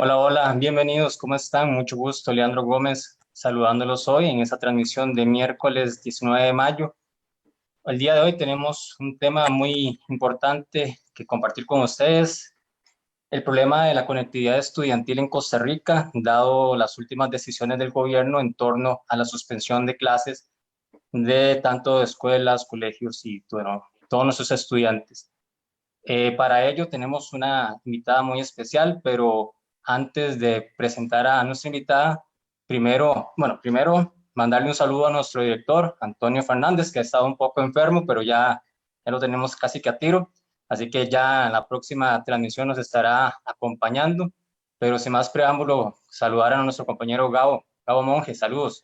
Hola, hola, bienvenidos, ¿cómo están? Mucho gusto, Leandro Gómez, saludándolos hoy en esta transmisión de miércoles 19 de mayo. El día de hoy tenemos un tema muy importante que compartir con ustedes, el problema de la conectividad estudiantil en Costa Rica, dado las últimas decisiones del gobierno en torno a la suspensión de clases de tanto de escuelas, colegios y bueno, todos nuestros estudiantes. Para ello tenemos una invitada muy especial, pero antes de presentar a nuestra invitada, primero mandarle un saludo a nuestro director, Antonio Fernández, que ha estado un poco enfermo, pero ya lo tenemos casi que a tiro, así que ya en la próxima transmisión nos estará acompañando, pero sin más preámbulo, saludar a nuestro compañero Gabo Monge, saludos.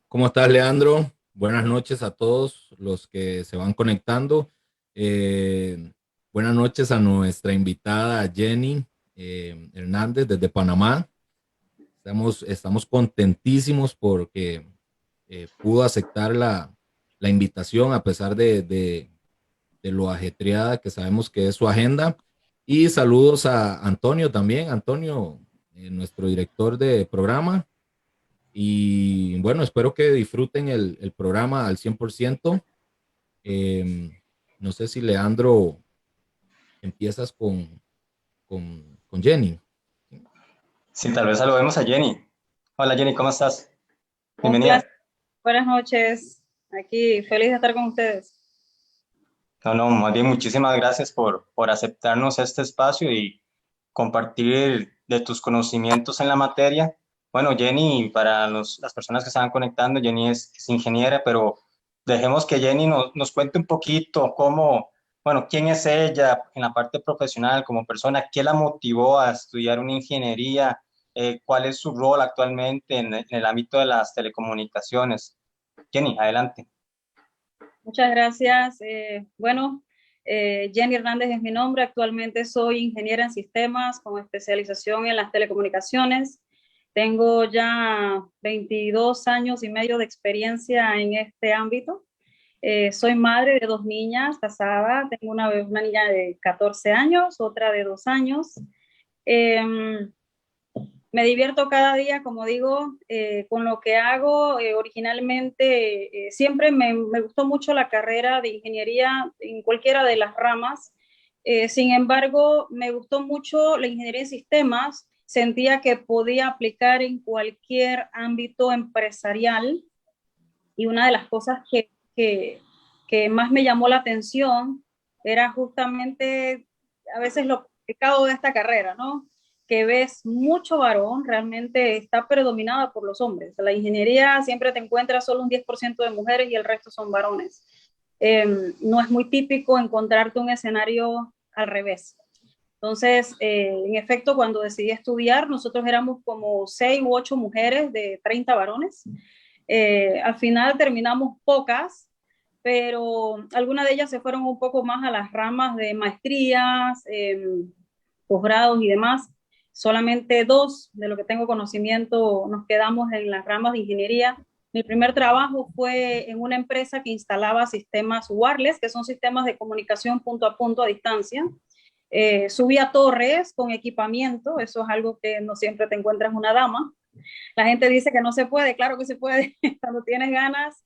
¿Cómo estás, Leandro? Buenas noches a todos los que se van conectando. Eh, Buenas noches a nuestra invitada Jenny Hernández desde Panamá. Estamos contentísimos porque pudo aceptar la invitación a pesar de lo ajetreada que sabemos que es su agenda. Y saludos a Antonio también, Antonio, nuestro director de programa. Y bueno, espero que disfruten el programa al 100%. Eh, no sé si Leandro empiezas con Jenny. Sí, tal vez saludemos a Jenny. Hola Jenny, ¿cómo estás? Un Bienvenida. placer. Buenas noches. Aquí, feliz de estar con ustedes. No, no, más bien muchísimas gracias por aceptarnos este espacio y compartir de tus conocimientos en la materia. Bueno, Jenny, para las personas que están conectando, Jenny es ingeniera, pero dejemos que Jenny nos cuente un poquito bueno, quién es ella en la parte profesional como persona, qué la motivó a estudiar una ingeniería, cuál es su rol actualmente en el ámbito de las telecomunicaciones. Jenny, adelante. Muchas gracias. Jenny Hernández es mi nombre. Actualmente soy ingeniera en sistemas con especialización en las telecomunicacaciones. Tengo ya 22 años y medio de experiencia en este ámbito. Soy madre de dos niñas, casada. Tengo una niña de 14 años, otra de 2 años. Eh, Me divierto cada día, como digo, con lo que hago. Originalmente, siempre me gustó mucho la carrera de ingeniería en cualquiera de las ramas. Sin embargo, me gustó mucho la ingeniería en sistemas. Sentía que podía aplicar en cualquier ámbito empresarial. Y una de las cosas que más me llamó la atención era justamente a veces lo complicado de esta carrera, ¿no? Que ves mucho varón, realmente está predominada por los hombres. La ingeniería siempre te encuentras solo un 10% de mujeres y el resto son varones. No es muy típico encontrarte un escenario al revés. Entonces, en efecto, cuando decidí estudiar, nosotros éramos como 6 u 8 mujeres de 30 varones. Al final terminamos pocas, pero algunas de ellas se fueron un poco más a las ramas de maestrías, posgrados y demás. Solamente dos, de lo que tengo conocimiento, nos quedamos en las ramas de ingeniería. Mi primer trabajo fue en una empresa que instalaba sistemas wireless, que son sistemas de comunicación punto a distancia. Subía torres con equipamiento, eso es algo que no siempre te encuentras una dama. La gente dice que no se puede, claro que se puede, cuando tienes ganas,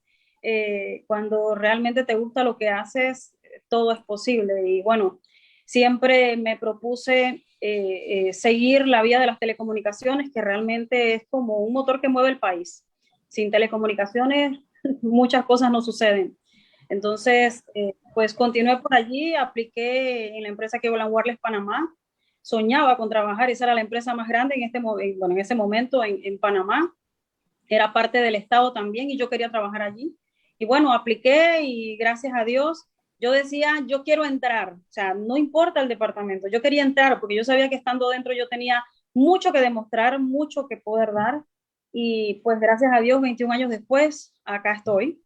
cuando realmente te gusta lo que haces, todo es posible. Y bueno, siempre me propuse seguir la vía de las telecomunicaciones, que realmente es como un motor que mueve el país. Sin telecomunicaciones, muchas cosas no suceden. Entonces, pues continué por allí, apliqué en la empresa que Volan Wireless Panamá, soñaba con trabajar, esa era la empresa más grande en ese momento en Panamá, era parte del Estado también y yo quería trabajar allí. Y bueno, apliqué y gracias a Dios, yo decía, yo quiero entrar, o sea, no importa el departamento, yo quería entrar porque yo sabía que estando dentro yo tenía mucho que demostrar, mucho que poder dar y pues gracias a Dios, 21 años después, acá estoy.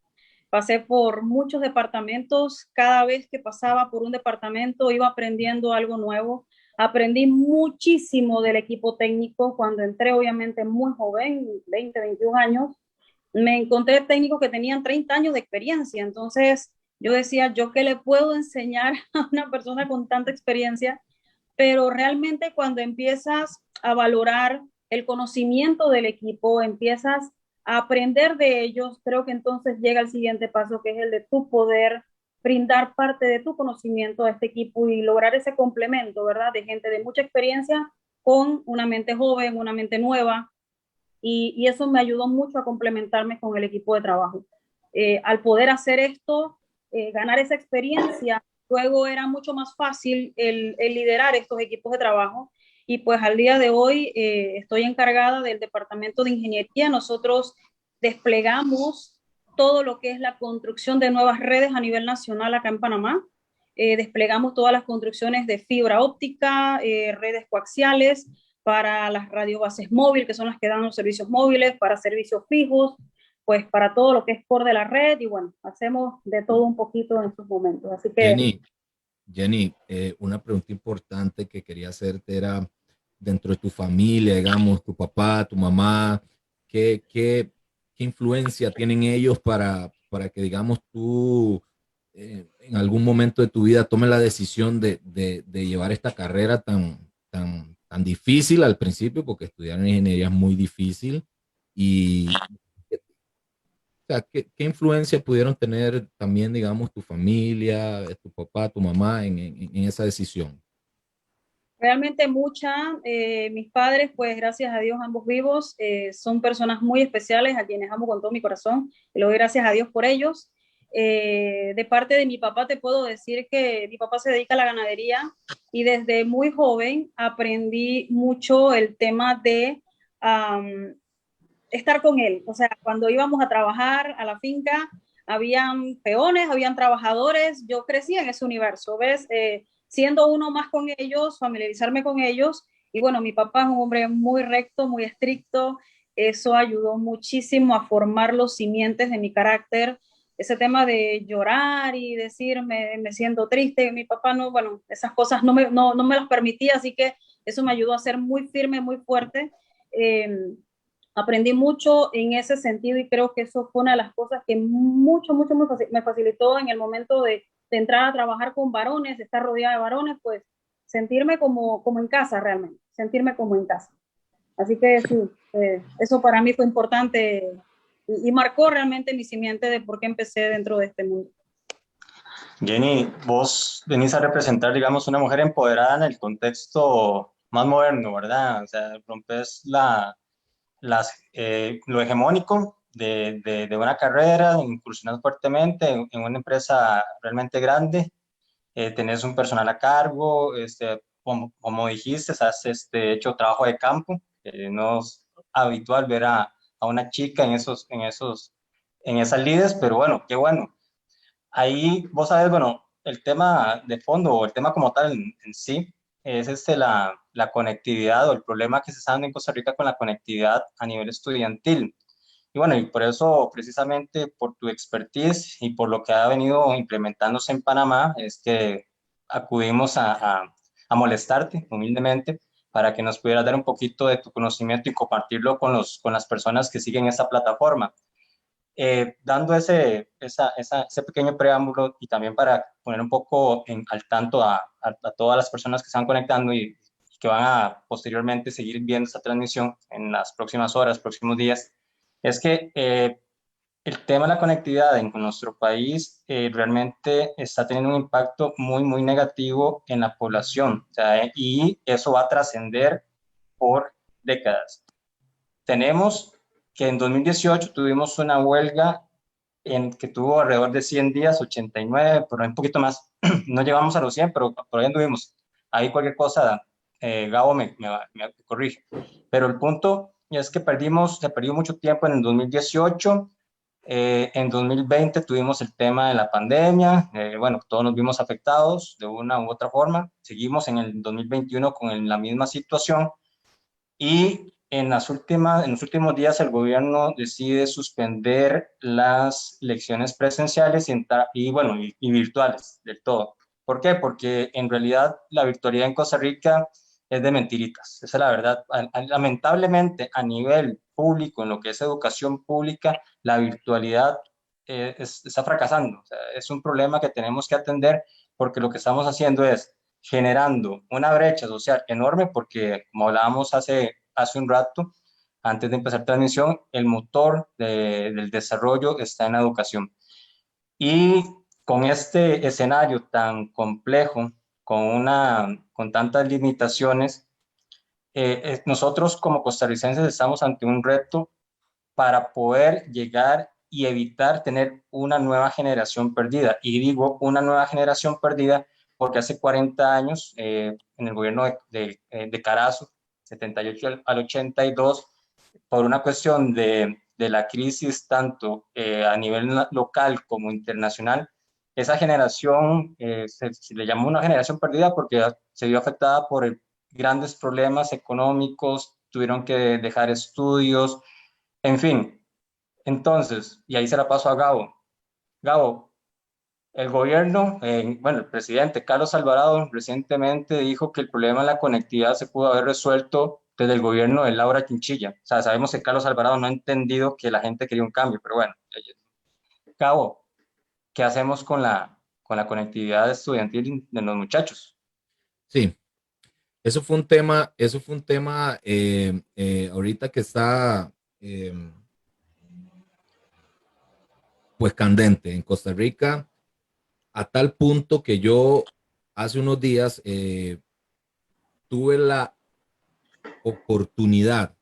Pasé por muchos departamentos, cada vez que pasaba por un departamento iba aprendiendo algo nuevo. Aprendí muchísimo del equipo técnico cuando entré, obviamente muy joven, 20, 21 años. Me encontré técnicos que tenían 30 años de experiencia, entonces yo decía, ¿yo qué le puedo enseñar a una persona con tanta experiencia? pero realmente cuando empiezas a valorar el conocimiento del equipo, empiezas a aprender de ellos, creo que entonces llega el siguiente paso, que es el de tu poder brindar parte de tu conocimiento a este equipo y lograr ese complemento, ¿verdad? De gente de mucha experiencia con una mente joven, una mente nueva, y eso me ayudó mucho a complementarme con el equipo de trabajo. Al poder hacer esto, ganar esa experiencia, luego era mucho más fácil el liderar estos equipos de trabajo, y pues al día de hoy estoy encargada del departamento de ingeniería. Nosotros desplegamos todo lo que es la construcción de nuevas redes a nivel nacional acá en Panamá. Desplegamos todas las construcciones de fibra óptica, redes coaxiales para las radiobases móviles, que son las que dan los servicios móviles, para servicios fijos, pues para todo lo que es core de la red, y bueno, hacemos de todo un poquito en estos momentos. Así que Jenny, una pregunta importante que quería hacerte era, dentro de tu familia, digamos, tu papá, tu mamá, ¿qué influencia tienen ellos para que, digamos, tú en algún momento de tu vida tomes la decisión de llevar esta carrera tan difícil al principio, porque estudiar ingeniería es muy difícil? Y, o sea, ¿qué influencia pudieron tener también, digamos, tu familia, tu papá, tu mamá en esa decisión? realmente mucha, mis padres, pues gracias a Dios, ambos vivos, son personas muy especiales a quienes amo con todo mi corazón, y le doy gracias a Dios por ellos. De parte de mi papá te puedo decir que mi papá se dedica a la ganadería, y desde muy joven aprendí mucho el tema de estar con él. O sea, cuando íbamos a trabajar a la finca, habían peones, habían trabajadores, yo crecí en ese universo, ¿ves? Siendo uno más con ellos, familiarizarme con ellos, y bueno, mi papá es un hombre muy recto, muy estricto, eso ayudó muchísimo a formar los simientes de mi carácter. Ese tema de llorar y decir me siento triste, mi papá no, bueno, esas cosas no me las permitía, así que eso me ayudó a ser muy firme, muy fuerte. Aprendí mucho en ese sentido, y creo que eso fue una de las cosas que me facilitó en el momento de entrar a trabajar con varones, de estar rodeada de varones, pues sentirme como en casa realmente, sentirme como en casa. Así que sí, eso para mí fue importante, y marcó realmente mi simiente de por qué empecé dentro de este mundo. Jenny, vos venís a representar, digamos, una mujer empoderada en el contexto más moderno, ¿verdad? O sea, rompes lo hegemónico de una carrera, incursionas fuertemente en una empresa realmente grande, tenés un personal a cargo, como dijiste, has hecho trabajo de campo, no es habitual ver a una chica en esas lides, pero bueno, qué bueno. Ahí vos sabes, bueno, el tema de fondo o el tema como tal en sí es la conectividad, o el problema que se está dando en Costa Rica con la conectividad a nivel estudiantil. Y bueno, y por eso, precisamente por tu expertise y por lo que ha venido implementándose en Panamá, es que acudimos a molestarte humildemente para que nos pudieras dar un poquito de tu conocimiento y compartirlo con las personas que siguen esa plataforma. Dando ese pequeño preámbulo, y también para poner un poco al tanto a todas las personas que están conectando y que van a posteriormente seguir viendo esta transmisión en las próximas horas, próximos días, es que el tema de la conectividad en nuestro país realmente está teniendo un impacto muy negativo en la población, o sea, y eso va a trascender por décadas. Tenemos que en 2018 tuvimos una huelga que tuvo alrededor de 100 días, 89, pero un poquito más. No llegamos a los 100, pero por ahí anduvimos. Ahí cualquier cosa, Gabo me corrige. Pero el punto es que se perdió mucho tiempo en el 2018. En 2020 tuvimos el tema de la pandemia. Bueno, todos nos vimos afectados de una u otra forma. Seguimos en el 2021 con la misma situación. Y en los últimos días el gobierno decide suspender las lecciones presenciales bueno, y virtuales del todo. ¿Por qué? Porque en realidad la virtualidad en Costa Rica es de mentiritas. Esa es la verdad. Lamentablemente, a nivel público, en lo que es educación pública, la virtualidad está fracasando. O sea, es un problema que tenemos que atender, porque lo que estamos haciendo es generando una brecha social enorme porque, como hablábamos hace un rato, antes de empezar transmisión, el motor del desarrollo está en la educación. Y con este escenario tan complejo, con tantas limitaciones, nosotros como costarricenses estamos ante un reto para poder llegar y evitar tener una nueva generación perdida. Y digo una nueva generación perdida porque hace 40 años, en el gobierno de Carazo, 78 al 82, por una cuestión de la crisis tanto a nivel local como internacional, esa generación se le llamó una generación perdida porque se vio afectada por grandes problemas económicos, tuvieron que dejar estudios, en fin. Entonces, y ahí se la paso a Gabo. Gabo, el gobierno, bueno, el presidente Carlos Alvarado recientemente dijo que el problema de la conectividad se pudo haber resuelto desde el gobierno de Laura Chinchilla. O sea, sabemos que Carlos Alvarado no ha entendido que la gente quería un cambio, pero bueno. Gabo, ¿qué hacemos con la conectividad estudiantil de los muchachos? Sí, eso fue un tema ahorita que está eh, pues candente en Costa Rica, a tal punto que yo hace unos días tuve la oportunidad,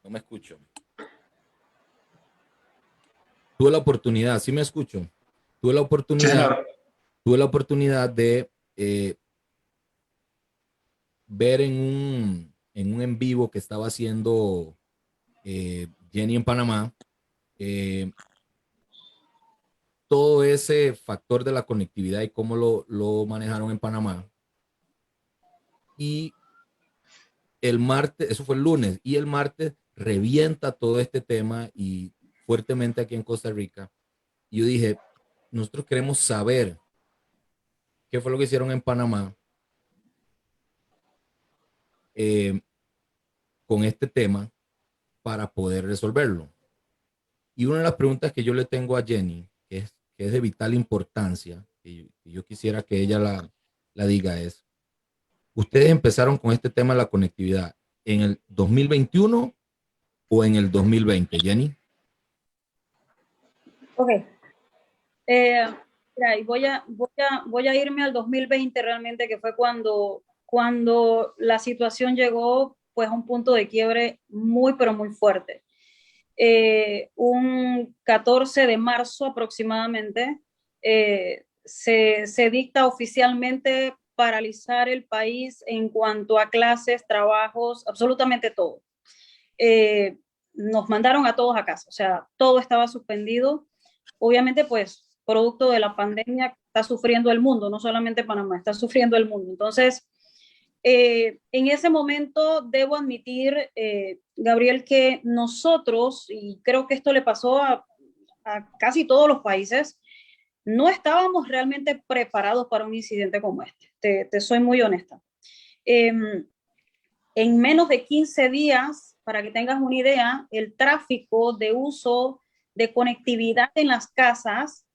no me escucho, tuve la oportunidad, sí me escucho, tuve la Sí, oportunidad, señor. tuve la oportunidad de ver en un en vivo que estaba haciendo Jenny en Panamá, eh, todo ese factor de la conectividad y cómo lo manejaron en Panamá. Y el martes, eso fue el lunes, y el martes revienta todo este tema y fuertemente aquí en Costa Rica. Y yo dije, nosotros queremos saber qué fue lo que hicieron en Panamá eh, con este tema para poder resolverlo. Y una de las preguntas que yo le tengo a Jenny, que es de vital importancia, que yo quisiera que ella la diga, es, ¿ustedes empezaron con este tema de la conectividad en el 2021 o en el 2020, Jenny? Ok. Mira, y voy a irme al 2020 realmente, que fue cuando la situación llegó pues a un punto de quiebre muy, pero muy fuerte. Un 14 de marzo aproximadamente se dicta oficialmente paralizar el país en cuanto a clases, trabajos, absolutamente todo. Eh, Nos mandaron a todos a casa, o sea, todo estaba suspendido. Obviamente, pues, producto de la pandemia está sufriendo el mundo, no solamente Panamá, está sufriendo el mundo. Entonces, en ese momento debo admitir, Gabriel, que nosotros, y creo que esto le pasó a casi todos los países, no estábamos realmente preparados para un incidente como este. Te soy muy honesta. Eh, en menos de 15 días, para que tengas una idea, el tráfico de uso de conectividad en las casas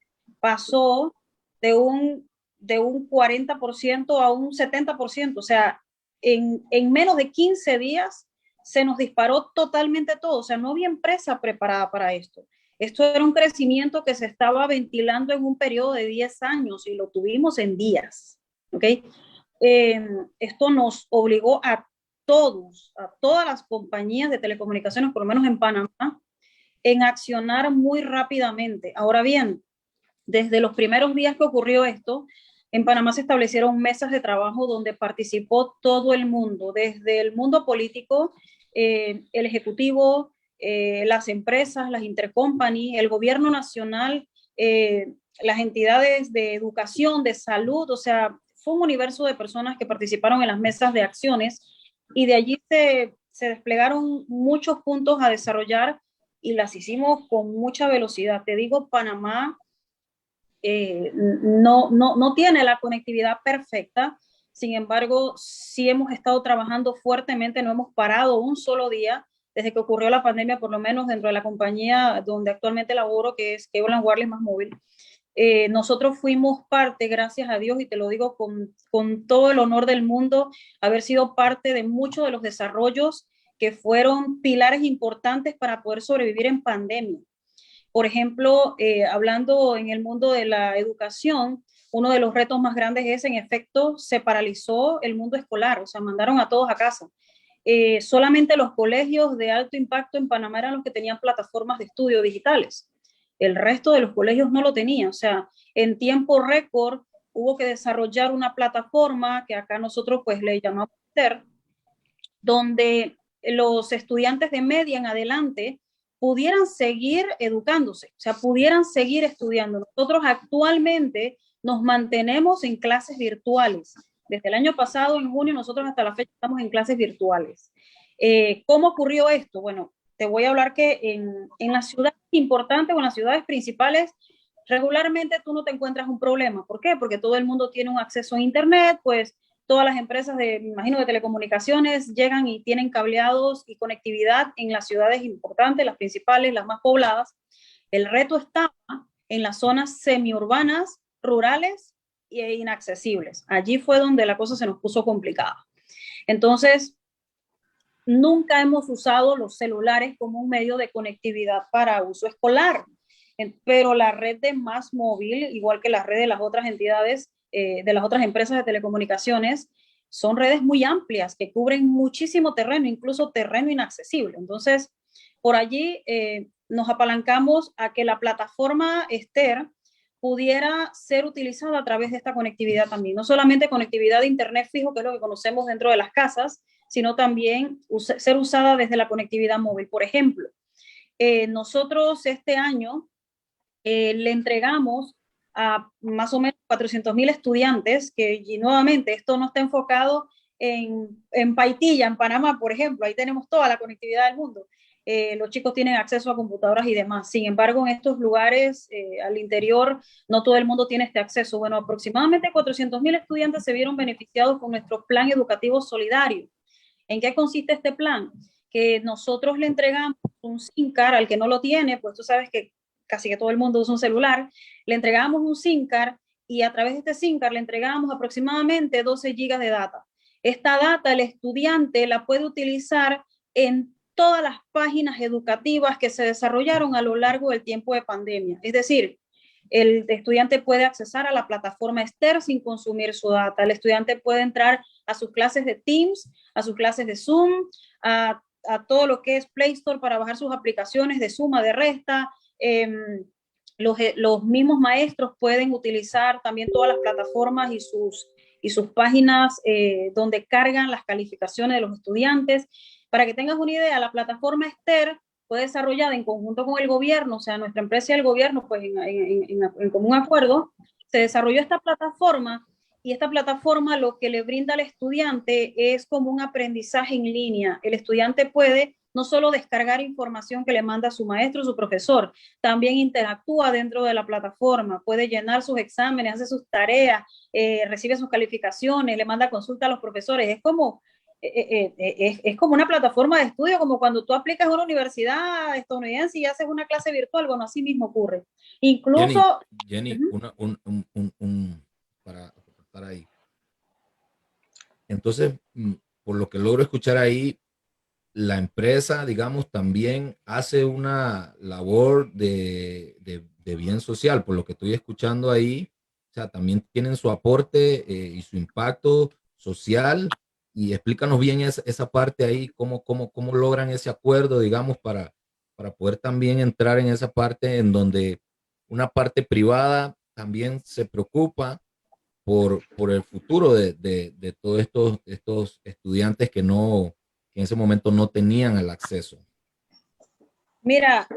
pasó de un 40% a un 70%. O sea, en menos de 15 días se nos disparó totalmente todo. O sea, no había empresa preparada para esto. Esto era un crecimiento que se estaba ventilando en un periodo de 10 años y lo tuvimos en días. ¿Ok? Esto nos obligó a todas las compañías de telecomunicaciones, por lo menos en Panamá, en accionar muy rápidamente. Ahora bien, desde los primeros días que ocurrió esto, en Panamá se establecieron mesas de trabajo donde participó todo el mundo, desde el mundo político, el ejecutivo, las empresas, las intercompany, el gobierno nacional, las entidades de educación, de salud, o sea, fue un universo de personas que participaron en las mesas de acciones y de allí se desplegaron muchos puntos a desarrollar y las hicimos con mucha velocidad. Te digo, Panamá no tiene la conectividad perfecta, sin embargo, sí hemos estado trabajando fuertemente, no hemos parado un solo día desde que ocurrió la pandemia, por lo menos dentro de la compañía donde actualmente laboro, que es Cable & Wireless Más Móvil. Nosotros fuimos parte, gracias a Dios, y te lo digo con todo el honor del mundo, haber sido parte de muchos de los desarrollos que fueron pilares importantes para poder sobrevivir en pandemia. Por ejemplo, hablando en el mundo de la educación, uno de los retos más grandes es, en efecto, se paralizó el mundo escolar, o sea, mandaron a todos a casa. Solamente los colegios de alto impacto en Panamá eran los que tenían plataformas de estudio digitales. El resto de los colegios no lo tenían, o sea, en tiempo récord hubo que desarrollar una plataforma que acá nosotros pues le llamamos TER, donde los estudiantes de media en adelante pudieran seguir educándose, o sea, pudieran seguir estudiando. Nosotros actualmente nos mantenemos en clases virtuales. Desde el año pasado, en junio, nosotros hasta la fecha estamos en clases virtuales. ¿Cómo ocurrió esto? Bueno, te voy a hablar que en las ciudades importantes o en las ciudades principales, regularmente tú no te encuentras un problema. ¿Por qué? Porque todo el mundo tiene un acceso a Internet, pues todas las empresas me imagino, de telecomunicaciones llegan y tienen cableados y conectividad en las ciudades importantes, las principales, las más pobladas. El reto está en las zonas semiurbanas, rurales e inaccesibles. Allí fue donde la cosa se nos puso complicada. Entonces, nunca hemos usado los celulares como un medio de conectividad para uso escolar, pero la red de Más Móvil, igual que la red de las otras entidades, de las otras empresas de telecomunicaciones, son redes muy amplias que cubren muchísimo terreno, incluso terreno inaccesible. Entonces, por allí nos apalancamos a que la plataforma Esther pudiera ser utilizada a través de esta conectividad también. No solamente conectividad de internet fijo, que es lo que conocemos dentro de las casas, sino también ser usada desde la conectividad móvil. Por ejemplo, nosotros este año le entregamos a más o menos 400,000 estudiantes, y nuevamente esto no está enfocado en Paitilla, en Panamá, por ejemplo, ahí tenemos toda la conectividad del mundo. Los chicos tienen acceso a computadoras y demás. Sin embargo, en estos lugares al interior no todo el mundo tiene este acceso. Bueno, aproximadamente 400,000 estudiantes se vieron beneficiados con nuestro plan educativo solidario. ¿En qué consiste este plan? Que nosotros le entregamos un SIM card al que no lo tiene, pues tú sabes que casi que todo el mundo usa un celular, le entregamos un SIM card y a través de este SIM card le entregamos aproximadamente 12 gigas de data. Esta data el estudiante la puede utilizar en todas las páginas educativas que se desarrollaron a lo largo del tiempo de pandemia. Es decir, el estudiante puede accesar a la plataforma Esther sin consumir su data. El estudiante puede entrar a sus clases de Teams, a sus clases de Zoom, a todo lo que es Play Store para bajar sus aplicaciones de suma, de resta. Los mismos maestros pueden utilizar también todas las plataformas y sus páginas donde cargan las calificaciones de los estudiantes. Para que tengas una idea, la plataforma Esther fue desarrollada en conjunto con el gobierno, o sea, nuestra empresa y el gobierno, pues en común acuerdo, se desarrolló esta plataforma, y esta plataforma lo que le brinda al estudiante es como un aprendizaje en línea. El estudiante puede no solo descargar información que le manda su maestro o su profesor, también interactúa dentro de la plataforma, puede llenar sus exámenes, hace sus tareas, recibe sus calificaciones, le manda consulta a los profesores. Es como una plataforma de estudio, como cuando tú aplicas a una universidad estadounidense y haces una clase virtual. Bueno, así mismo ocurre. Incluso... Jenny, para estar ahí. Entonces, por lo que logro escuchar ahí, la empresa, digamos, también hace una labor de bien social, por lo que estoy escuchando ahí. O sea, también tienen su aporte y su impacto social. Y explícanos bien esa parte ahí, cómo logran ese acuerdo, digamos, para poder también entrar en esa parte en donde una parte privada también se preocupa por el futuro de todos estos estudiantes que en ese momento no tenían el acceso. Mira,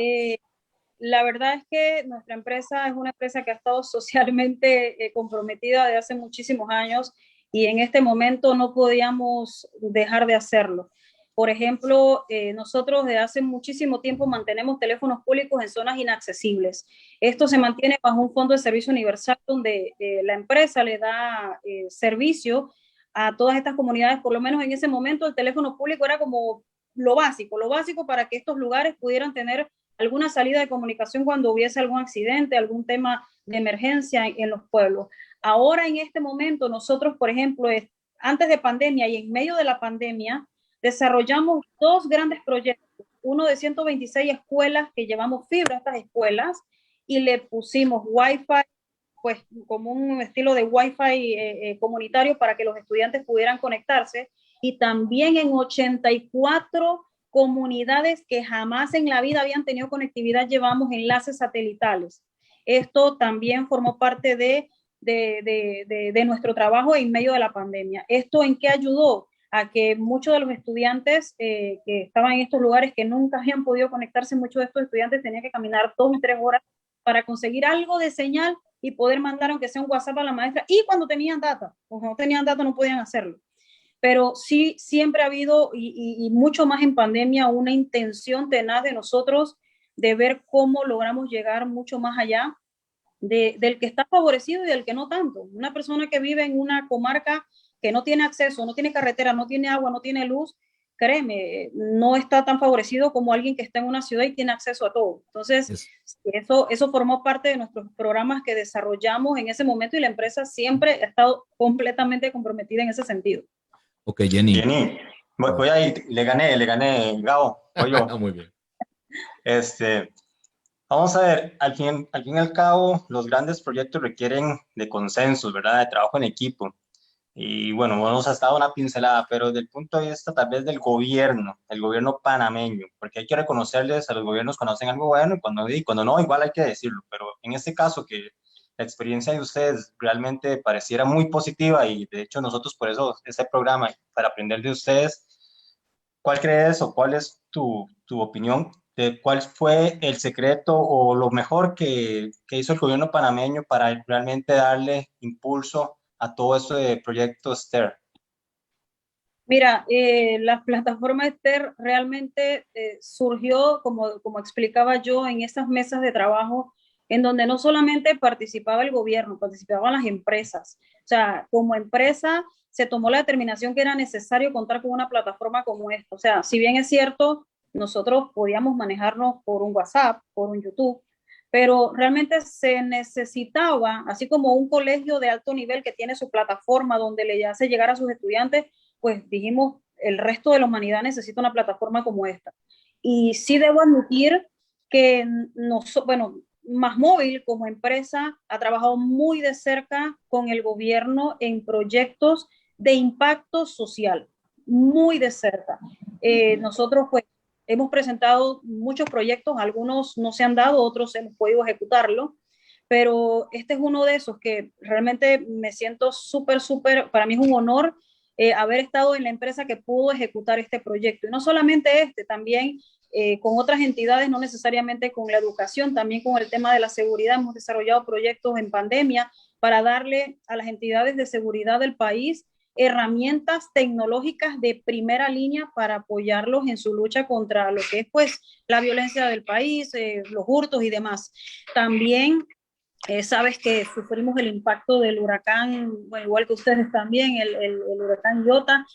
la verdad es que nuestra empresa es una empresa que ha estado socialmente comprometida desde hace muchísimos años, y en este momento no podíamos dejar de hacerlo. Por ejemplo, nosotros desde hace muchísimo tiempo mantenemos teléfonos públicos en zonas inaccesibles. Esto se mantiene bajo un fondo de servicio universal donde la empresa le da servicio a todas estas comunidades. Por lo menos en ese momento el teléfono público era como lo básico para que estos lugares pudieran tener alguna salida de comunicación cuando hubiese algún accidente, algún tema de emergencia en los pueblos. Ahora en este momento nosotros, por ejemplo, antes de pandemia y en medio de la pandemia, desarrollamos dos grandes proyectos, uno de 126 escuelas que llevamos fibra a estas escuelas y le pusimos Wi-Fi, pues como un estilo de Wi-Fi comunitario para que los estudiantes pudieran conectarse, y también en 84 comunidades que jamás en la vida habían tenido conectividad llevamos enlaces satelitales. Esto también formó parte de nuestro trabajo en medio de la pandemia. ¿Esto en qué ayudó? A que muchos de los estudiantes que estaban en estos lugares que nunca habían podido conectarse, muchos de estos estudiantes tenían que caminar 2 y 3 horas para conseguir algo de señal y poder mandar aunque sea un WhatsApp a la maestra, y cuando tenían data, o no tenían data no podían hacerlo. Pero sí, siempre ha habido, y mucho más en pandemia, una intención tenaz de nosotros de ver cómo logramos llegar mucho más allá del que está favorecido y del que no tanto. Una persona que vive en una comarca que no tiene acceso, no tiene carretera, no tiene agua, no tiene luz, créeme, no está tan favorecido como alguien que está en una ciudad y tiene acceso a todo. Entonces, eso formó parte de nuestros programas que desarrollamos en ese momento, y la empresa siempre ha estado completamente comprometida en ese sentido. Ok, Jenny. Jenny, voy a ir, le gané, Gabo, voy yo. Muy bien. Vamos a ver, al fin y al cabo, los grandes proyectos requieren de consensos, ¿verdad? De trabajo en equipo. Y bueno, nos ha estado una pincelada, pero desde el punto de vista tal vez del gobierno, el gobierno panameño, porque hay que reconocerles a los gobiernos cuando hacen algo bueno y cuando no, igual hay que decirlo. Pero en este caso, que la experiencia de ustedes realmente pareciera muy positiva, y de hecho nosotros por eso este programa, para aprender de ustedes, ¿cuál crees o cuál es tu opinión de cuál fue el secreto o lo mejor que hizo el gobierno panameño para realmente darle impulso a todo esto de Proyecto STER? Mira, la plataforma STER realmente surgió, como explicaba yo, en esas mesas de trabajo en donde no solamente participaba el gobierno, participaban las empresas. O sea, como empresa se tomó la determinación que era necesario contar con una plataforma como esta. O sea, si bien es cierto, nosotros podíamos manejarnos por un WhatsApp, por un YouTube, pero realmente se necesitaba, así como un colegio de alto nivel que tiene su plataforma donde le hace llegar a sus estudiantes, pues dijimos, el resto de la humanidad necesita una plataforma como esta. Y sí debo admitir que bueno, Más Móvil como empresa ha trabajado muy de cerca con el gobierno en proyectos de impacto social, muy de cerca. Nosotros pues hemos presentado muchos proyectos, algunos no se han dado, otros hemos podido ejecutarlo, pero este es uno de esos que realmente me siento súper, para mí es un honor haber estado en la empresa que pudo ejecutar este proyecto. Y no solamente también con otras entidades, no necesariamente con la educación, también con el tema de la seguridad. Hemos desarrollado proyectos en pandemia para darle a las entidades de seguridad del país herramientas tecnológicas de primera línea para apoyarlos en su lucha contra lo que es pues la violencia del país, los hurtos y demás. También sabes que sufrimos el impacto del huracán, bueno, igual que ustedes también, el huracán Iota.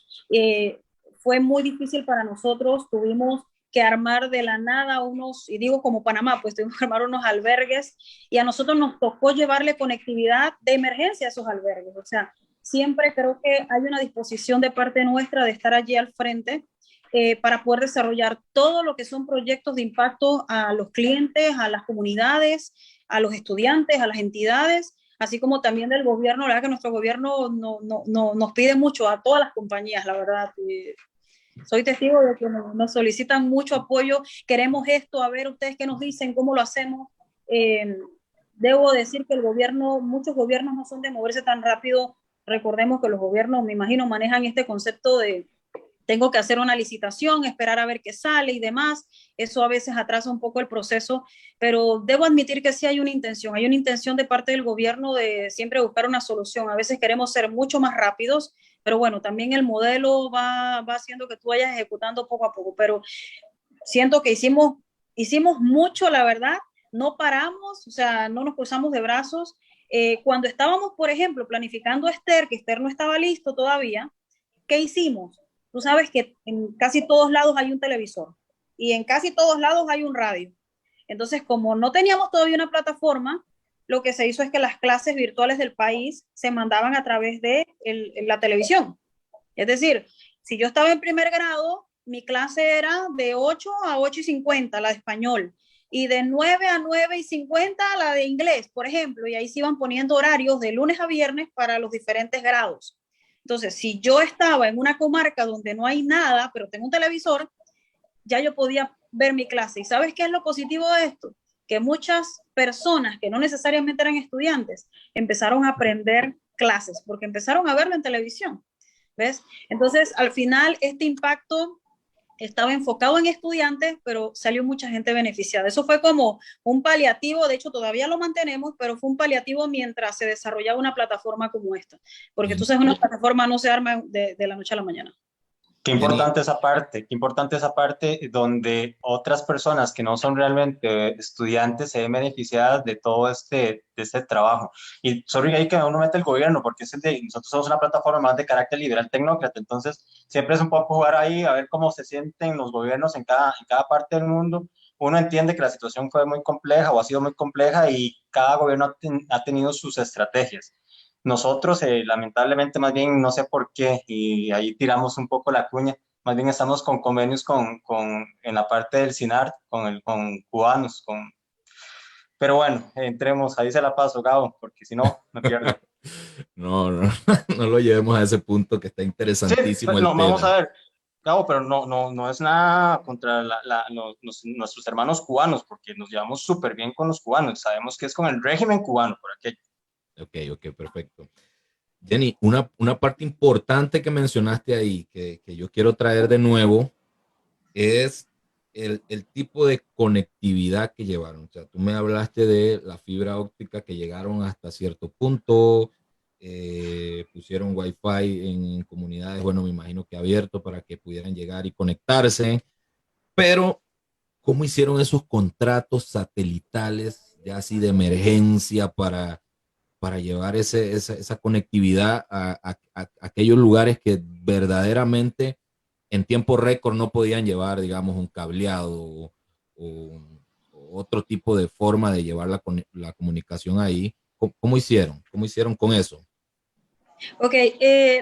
Fue muy difícil para nosotros, tuvimos que armar de la nada y digo como Panamá, pues tuvimos que armar unos albergues, y a nosotros nos tocó llevarle conectividad de emergencia a esos albergues. O sea, siempre creo que hay una disposición de parte nuestra de estar allí al frente para poder desarrollar todo lo que son proyectos de impacto a los clientes, a las comunidades, a los estudiantes, a las entidades, así como también del gobierno. La verdad que nuestro gobierno nos pide mucho a todas las compañías, la verdad. Soy testigo de que nos solicitan mucho apoyo, queremos esto, a ver ustedes qué nos dicen, cómo lo hacemos. Debo decir que muchos gobiernos no son de moverse tan rápido. Recordemos que los gobiernos, me imagino, manejan este concepto de tengo que hacer una licitación, esperar a ver qué sale y demás. Eso a veces atrasa un poco el proceso, pero debo admitir que sí hay una intención de parte del gobierno de siempre buscar una solución. A veces queremos ser mucho más rápidos, pero bueno, también el modelo va haciendo que tú vayas ejecutando poco a poco, pero siento que hicimos mucho, la verdad, no paramos, o sea, no nos cruzamos de brazos. Cuando estábamos, por ejemplo, planificando STER, que STER no estaba listo todavía, ¿qué hicimos? Tú sabes que en casi todos lados hay un televisor y en casi todos lados hay un radio. Entonces, como no teníamos todavía una plataforma, lo que se hizo es que las clases virtuales del país se mandaban a través de la televisión. Es decir, si yo estaba en primer grado, mi clase era de 8 a 8:50, la de español, y de 9 a 9:50 la de inglés, por ejemplo, y ahí se iban poniendo horarios de lunes a viernes para los diferentes grados. Entonces, si yo estaba en una comarca donde no hay nada, pero tengo un televisor, ya yo podía ver mi clase. ¿Y sabes qué es lo positivo de esto? Que muchas personas que no necesariamente eran estudiantes empezaron a aprender clases porque empezaron a verlo en televisión. ¿Ves? Entonces, al final, este impacto estaba enfocado en estudiantes, pero salió mucha gente beneficiada. Eso fue como un paliativo, de hecho todavía lo mantenemos, pero fue un paliativo mientras se desarrollaba una plataforma como esta, porque tú sabes, una plataforma no se arma de la noche a la mañana. Qué importante esa parte donde otras personas que no son realmente estudiantes se ven beneficiadas de todo de este trabajo. Y sorry ahí que uno mete el gobierno, porque nosotros somos una plataforma más de carácter liberal tecnócrata, entonces siempre es un poco jugar ahí a ver cómo se sienten los gobiernos en cada parte del mundo. Uno entiende que la situación fue muy compleja o ha sido muy compleja y cada gobierno ha tenido sus estrategias. Nosotros, lamentablemente, más bien, no sé por qué, y ahí tiramos un poco la cuña, más bien estamos con convenios en la parte del CINAR, con cubanos, pero bueno, entremos, ahí se la paso, Gabo, porque si no, me pierdo. No, no, no lo llevemos a ese punto que está Sí, interesantísimo el no, vamos tema. a ver, Gabo, pero no es nada contra nuestros hermanos cubanos, porque nos llevamos súper bien con los cubanos, sabemos que es con el régimen cubano, por aquí. Ok, perfecto. Jenny, una parte importante que mencionaste ahí, que yo quiero traer de nuevo, es el tipo de conectividad que llevaron. O sea, tú me hablaste de la fibra óptica que llegaron hasta cierto punto, pusieron Wi-Fi en comunidades, bueno, me imagino que abierto para que pudieran llegar y conectarse, pero ¿cómo hicieron esos contratos satelitales ya así de emergencia para llevar esa conectividad a aquellos lugares que verdaderamente en tiempo récord no podían llevar, digamos, un cableado o otro tipo de forma de llevar la comunicación ahí? ¿Cómo hicieron? ¿Cómo hicieron con eso? Ok,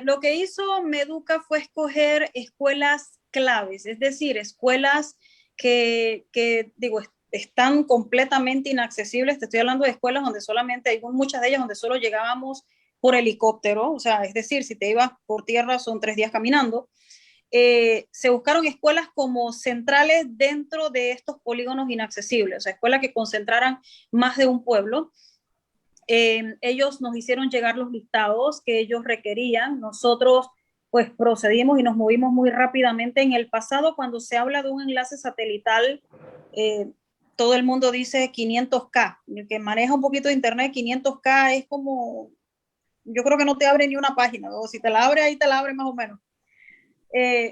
lo que hizo Meduca fue escoger escuelas claves, es decir, escuelas que digo, están completamente inaccesibles. Te estoy hablando de escuelas donde solamente, hay muchas de ellas donde solo llegábamos por helicóptero, o sea, es decir, si te ibas por tierra son 3 días caminando. Se buscaron escuelas como centrales dentro de estos polígonos inaccesibles, o sea, escuelas que concentraran más de un pueblo. Ellos nos hicieron llegar los listados que ellos requerían. Nosotros pues procedimos y nos movimos muy rápidamente. En el pasado, cuando se habla de un enlace satelital, todo el mundo dice 500K. El que maneja un poquito de internet, 500K es como, yo creo que no te abre ni una página, o si te la abre, ahí te la abre más o menos.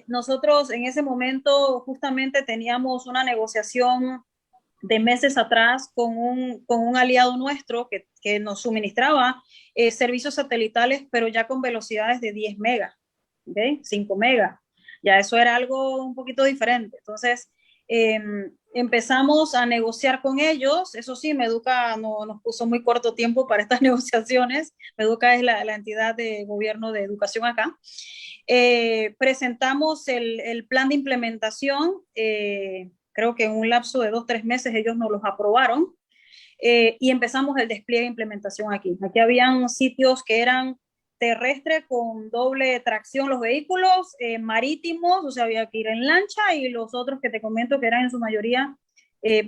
Nosotros en ese momento justamente teníamos una negociación de meses atrás con un aliado nuestro que nos suministraba servicios satelitales, pero ya con velocidades de 10 megas, ¿okay? 5 megas. Ya eso era algo un poquito diferente. Entonces, empezamos a negociar con ellos. Eso sí, Meduca nos puso muy corto tiempo para estas negociaciones. Meduca es la entidad de gobierno de educación acá. Presentamos el plan de implementación. Creo que en un lapso de 2-3 meses ellos nos los aprobaron y empezamos el despliegue e implementación aquí. Aquí habían sitios que eran terrestres con doble tracción los vehículos, marítimos, o sea, había que ir en lancha, y los otros que te comento que eran en su mayoría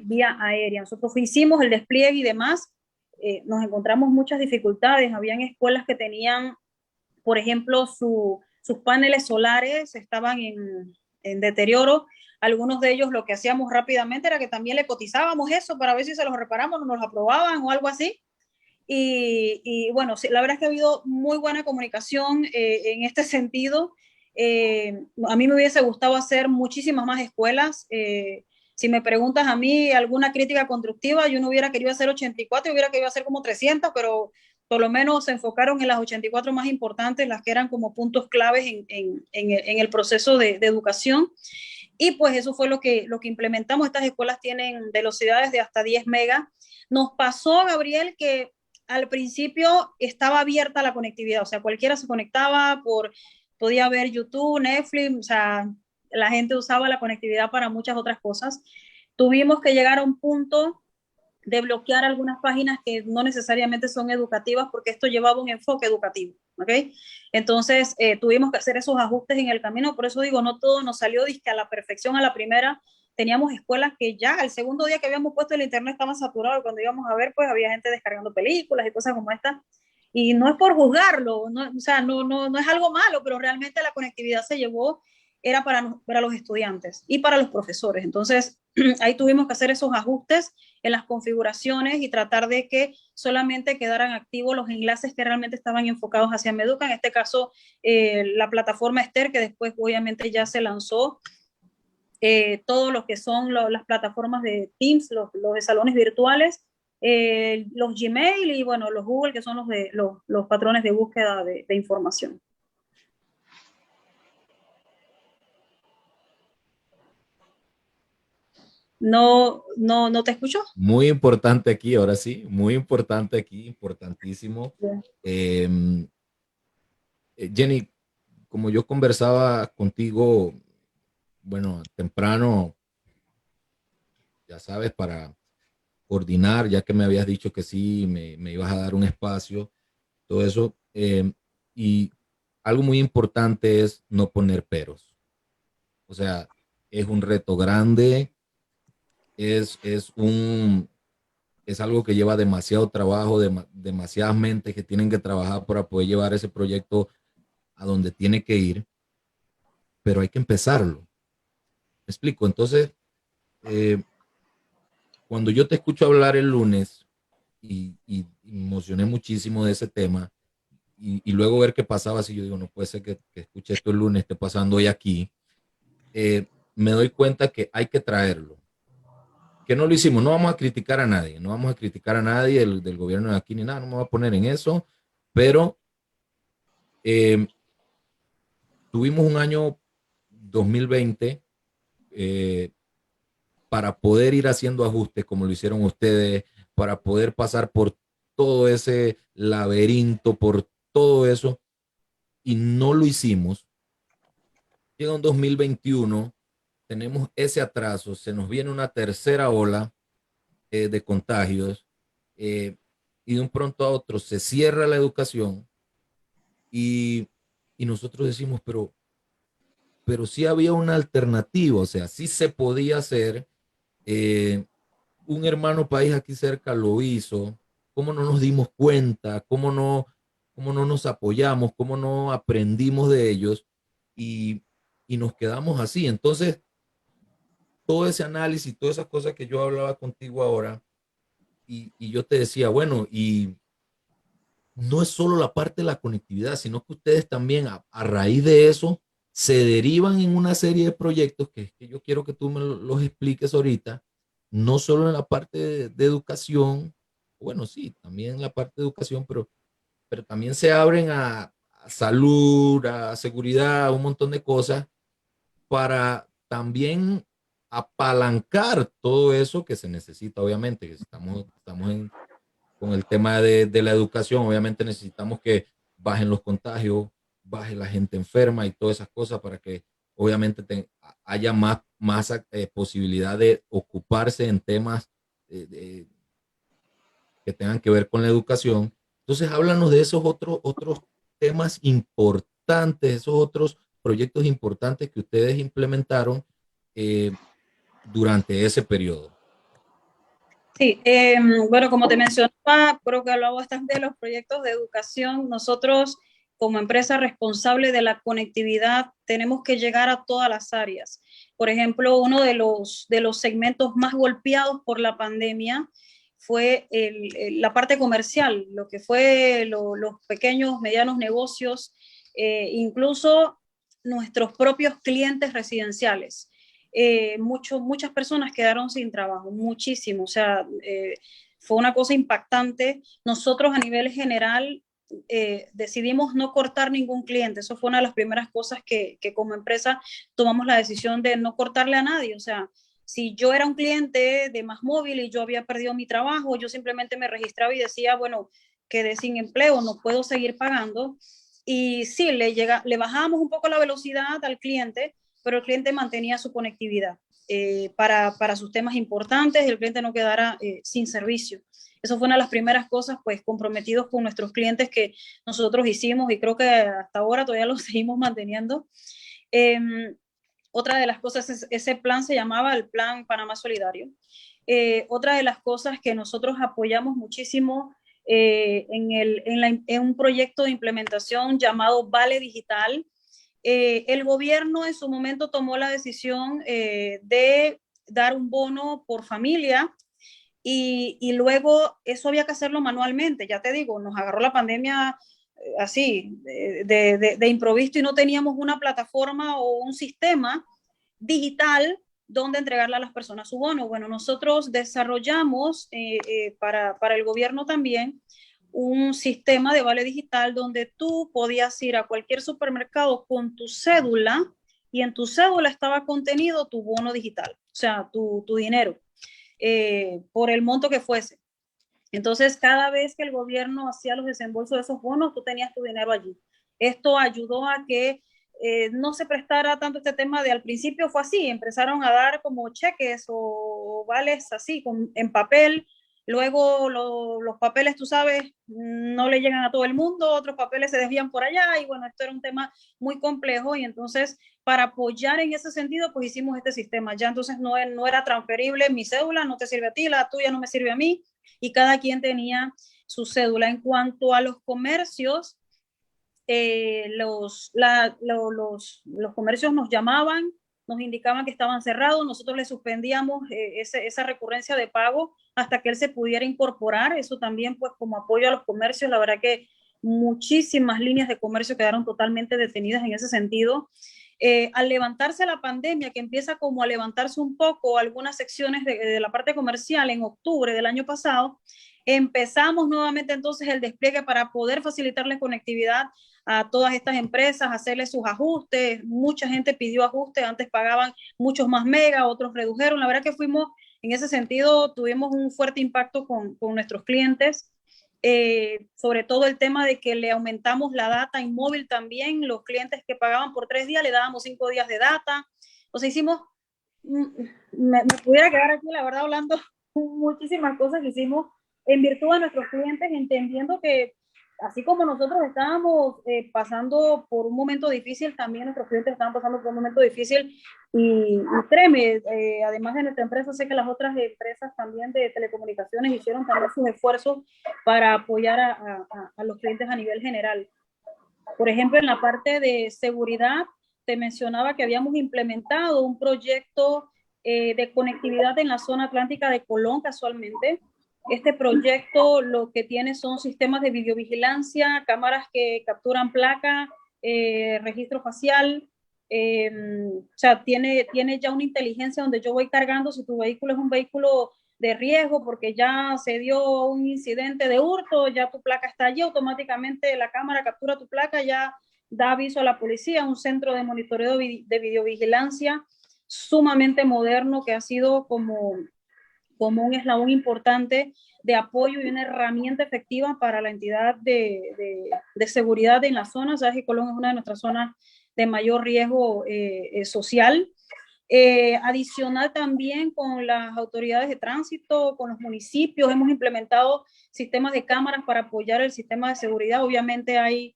vía aérea. Nosotros hicimos el despliegue y demás, nos encontramos muchas dificultades. Habían escuelas que tenían, por ejemplo, sus paneles solares estaban en deterioro. Algunos de ellos lo que hacíamos rápidamente era que también le cotizábamos eso para ver si se los reparamos, nos los aprobaban o algo así. Y bueno, sí, la verdad es que ha habido muy buena comunicación en este sentido. A mí me hubiese gustado hacer muchísimas más escuelas. Si me preguntas a mí alguna crítica constructiva, yo no hubiera querido hacer 84, hubiera querido hacer como 300, pero por lo menos se enfocaron en las 84 más importantes, las que eran como puntos claves en el proceso de educación. Y pues eso fue lo que implementamos. Estas escuelas tienen velocidades de hasta 10 megas. Nos pasó, Gabriel, que al principio estaba abierta la conectividad, o sea, cualquiera se conectaba, podía ver YouTube, Netflix, o sea, la gente usaba la conectividad para muchas otras cosas. Tuvimos que llegar a un punto de bloquear algunas páginas que no necesariamente son educativas, porque esto llevaba un enfoque educativo, ¿ok? Entonces, tuvimos que hacer esos ajustes en el camino, por eso digo, no todo nos salió disque a la perfección a la primera. Teníamos escuelas que ya el segundo día que habíamos puesto el internet estaba saturado, y cuando íbamos a ver, pues había gente descargando películas y cosas como esta. Y no es por juzgarlo, no, o sea, no es algo malo, pero realmente la conectividad se llevó, era para los estudiantes y para los profesores. Entonces, ahí tuvimos que hacer esos ajustes en las configuraciones y tratar de que solamente quedaran activos los enlaces que realmente estaban enfocados hacia Meduca. En este caso, la plataforma Esther, que después obviamente ya se lanzó, todo lo que son las plataformas de Teams, los de salones virtuales, los Gmail y bueno, los Google, que son los patrones de búsqueda de información. No te escucho. Muy importante aquí, ahora sí, muy importante aquí, importantísimo. Jenny, como yo conversaba contigo, bueno, temprano, ya sabes, para coordinar, ya que me habías dicho que sí, me ibas a dar un espacio, todo eso. Y algo muy importante es no poner peros. O sea, es un reto grande, es algo que lleva demasiado trabajo, demasiadas mentes que tienen que trabajar para poder llevar ese proyecto a donde tiene que ir, pero hay que empezarlo. ¿Me explico? Entonces, cuando yo te escucho hablar el lunes y me emocioné muchísimo de ese tema y luego ver qué pasaba, si yo digo, no puede ser que escuche esto el lunes, esté pasando hoy aquí, me doy cuenta que hay que traerlo. Que no lo hicimos, no vamos a criticar a nadie, no vamos a criticar a nadie del gobierno de aquí ni nada, no me voy a poner en eso, pero tuvimos un año 2020 para poder ir haciendo ajustes como lo hicieron ustedes, para poder pasar por todo ese laberinto, por todo eso, y no lo hicimos. Llega un 2021, tenemos ese atraso, se nos viene una tercera ola de contagios, y de un pronto a otro se cierra la educación y, y nosotros decimos, pero sí había una alternativa, o sea, sí se podía hacer. Un hermano país aquí cerca lo hizo. ¿Cómo no nos dimos cuenta? Cómo no nos apoyamos? ¿Cómo no aprendimos de ellos? Y, y nos quedamos así. Entonces, todo ese análisis, todas esas cosas que yo hablaba contigo ahora, y yo te decía, bueno, y no es solo la parte de la conectividad, sino que ustedes también a raíz de eso se derivan en una serie de proyectos que yo quiero que tú me los expliques ahorita, no solo en la parte de educación, bueno, sí, también en la parte de educación, pero también se abren a salud, a seguridad, a un montón de cosas para también apalancar todo eso que se necesita, obviamente, que estamos con el tema de la educación, obviamente necesitamos que bajen los contagios, baje la gente enferma y todas esas cosas para que obviamente haya más posibilidad de ocuparse en temas que tengan que ver con la educación. Entonces, háblanos de esos otros temas importantes, esos otros proyectos importantes que ustedes implementaron durante ese periodo. Sí, bueno, como te mencionaba, creo que hablaba bastante de los proyectos de educación. Nosotros, como empresa responsable de la conectividad, tenemos que llegar a todas las áreas. Por ejemplo, uno de los segmentos más golpeados por la pandemia fue la parte comercial, lo que fue los pequeños, medianos negocios, incluso nuestros propios clientes residenciales. Muchas personas quedaron sin trabajo, muchísimo, o sea, fue una cosa impactante. Nosotros a nivel general decidimos no cortar ningún cliente. Eso fue una de las primeras cosas que como empresa tomamos la decisión de no cortarle a nadie. O sea, si yo era un cliente de MásMóvil y yo había perdido mi trabajo, yo simplemente me registraba y decía, bueno, quedé sin empleo, no puedo seguir pagando. Y sí, le bajábamos un poco la velocidad al cliente, pero el cliente mantenía su conectividad para sus temas importantes y el cliente no quedara sin servicio. Eso fue una de las primeras cosas, pues, comprometidos con nuestros clientes que nosotros hicimos y creo que hasta ahora todavía lo seguimos manteniendo. Otra de las cosas, ese plan se llamaba el Plan Panamá Solidario. Otra de las cosas que nosotros apoyamos muchísimo en un proyecto de implementación llamado Vale Digital. El gobierno en su momento tomó la decisión de dar un bono por familia y luego eso había que hacerlo manualmente. Ya te digo, nos agarró la pandemia así, de improviso y no teníamos una plataforma o un sistema digital donde entregarle a las personas su bono. Bueno, nosotros desarrollamos para el gobierno también un sistema de vale digital donde tú podías ir a cualquier supermercado con tu cédula y en tu cédula estaba contenido tu bono digital, o sea, tu dinero, por el monto que fuese. Entonces, cada vez que el gobierno hacía los desembolsos de esos bonos, tú tenías tu dinero allí. Esto ayudó a que no se prestara tanto este tema de al principio fue así, empezaron a dar como cheques o vales así, en papel. Luego los papeles, tú sabes, no le llegan a todo el mundo, otros papeles se desvían por allá y bueno, esto era un tema muy complejo y entonces para apoyar en ese sentido, pues hicimos este sistema. Ya entonces no era transferible, mi cédula no te sirve a ti, la tuya no me sirve a mí y cada quien tenía su cédula. En cuanto a los comercios, los comercios nos llamaban, nos indicaban que estaban cerrados, nosotros le suspendíamos esa recurrencia de pago hasta que él se pudiera incorporar. Eso también, pues, como apoyo a los comercios, la verdad que muchísimas líneas de comercio quedaron totalmente detenidas en ese sentido. Al levantarse la pandemia, que empieza como a levantarse un poco algunas secciones de la parte comercial en octubre del año pasado, empezamos nuevamente entonces el despliegue para poder facilitarle conectividad a todas estas empresas, hacerle sus ajustes. Mucha gente pidió ajustes, antes pagaban muchos más megas, otros redujeron. La verdad que fuimos, en ese sentido, tuvimos un fuerte impacto con nuestros clientes. Sobre todo el tema de que le aumentamos la data en móvil también. Los clientes que pagaban por 3 días le dábamos 5 días de data. O sea, hicimos, me pudiera quedar aquí, la verdad, hablando muchísimas cosas que hicimos en virtud de nuestros clientes, entendiendo que así como nosotros estábamos pasando por un momento difícil, también nuestros clientes estaban pasando por un momento difícil y créeme, además de nuestra empresa, sé que las otras empresas también de telecomunicaciones hicieron también sus esfuerzos para apoyar a los clientes a nivel general. Por ejemplo, en la parte de seguridad, te mencionaba que habíamos implementado un proyecto de conectividad en la zona atlántica de Colón, casualmente. Este proyecto lo que tiene son sistemas de videovigilancia, cámaras que capturan placa, registro facial, o sea, tiene ya una inteligencia donde yo voy cargando si tu vehículo es un vehículo de riesgo porque ya se dio un incidente de hurto, ya tu placa está allí, automáticamente la cámara captura tu placa, ya da aviso a la policía, un centro de monitoreo de videovigilancia sumamente moderno que ha sido como un eslabón importante de apoyo y una herramienta efectiva para la entidad de seguridad en la zona. Sabes que Colón es una de nuestras zonas de mayor riesgo social. Adicional también con las autoridades de tránsito, con los municipios, hemos implementado sistemas de cámaras para apoyar el sistema de seguridad. Obviamente hay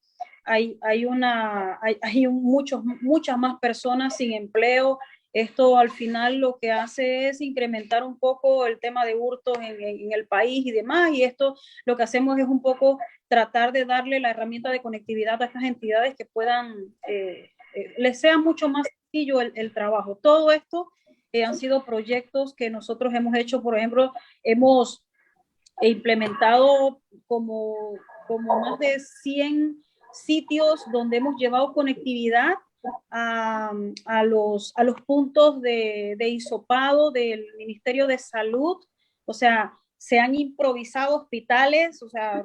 muchas más personas sin empleo. Esto al final lo que hace es incrementar un poco el tema de hurtos en el país y demás, y esto lo que hacemos es un poco tratar de darle la herramienta de conectividad a estas entidades que puedan, les sea mucho más sencillo el trabajo. Todo esto han sido proyectos que nosotros hemos hecho. Por ejemplo, hemos implementado como más de 100 sitios donde hemos llevado conectividad a los puntos de hisopado del Ministerio de Salud. O sea, se han improvisado hospitales, o sea,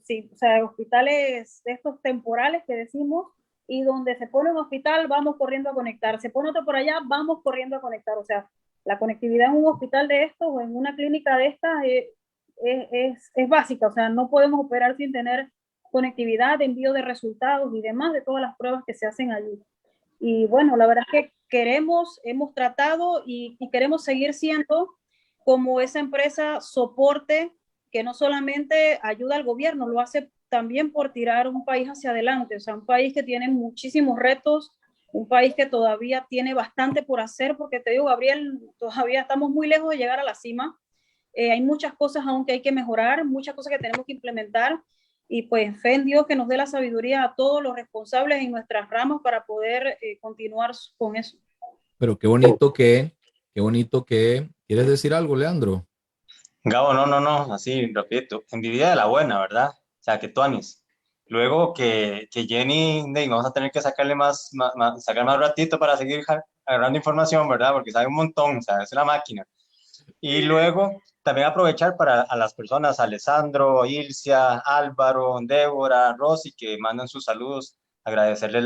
sí, o sea, hospitales de estos temporales que decimos, y donde se pone un hospital, vamos corriendo a conectar, se pone otro por allá, vamos corriendo a conectar, o sea, la conectividad en un hospital de estos o en una clínica de estas es básica, o sea, no podemos operar sin tener conectividad, envío de resultados y demás de todas las pruebas que se hacen allí. Y bueno, la verdad es que hemos tratado y queremos seguir siendo como esa empresa soporte que no solamente ayuda al gobierno, lo hace también por tirar un país hacia adelante, o sea, un país que tiene muchísimos retos, un país que todavía tiene bastante por hacer, porque te digo, Gabriel, todavía estamos muy lejos de llegar a la cima. Hay muchas cosas aún que hay que mejorar, muchas cosas que tenemos que implementar, y pues fe en Dios que nos dé la sabiduría a todos los responsables en nuestras ramas para poder continuar con eso. Pero qué bonito que, ¿quieres decir algo, Leandro? Gabo, no, así, repito, envidia de la buena, ¿verdad? O sea, que Tuanis. Luego que Jenny, vamos a tener que sacarle sacar más ratito para seguir agarrando información, ¿verdad? Porque sabe un montón, o sea, es una máquina. Y luego también aprovechar para a las personas, Alessandro, Ilcia, Álvaro, Débora, Rosy, que mandan sus saludos, agradecerle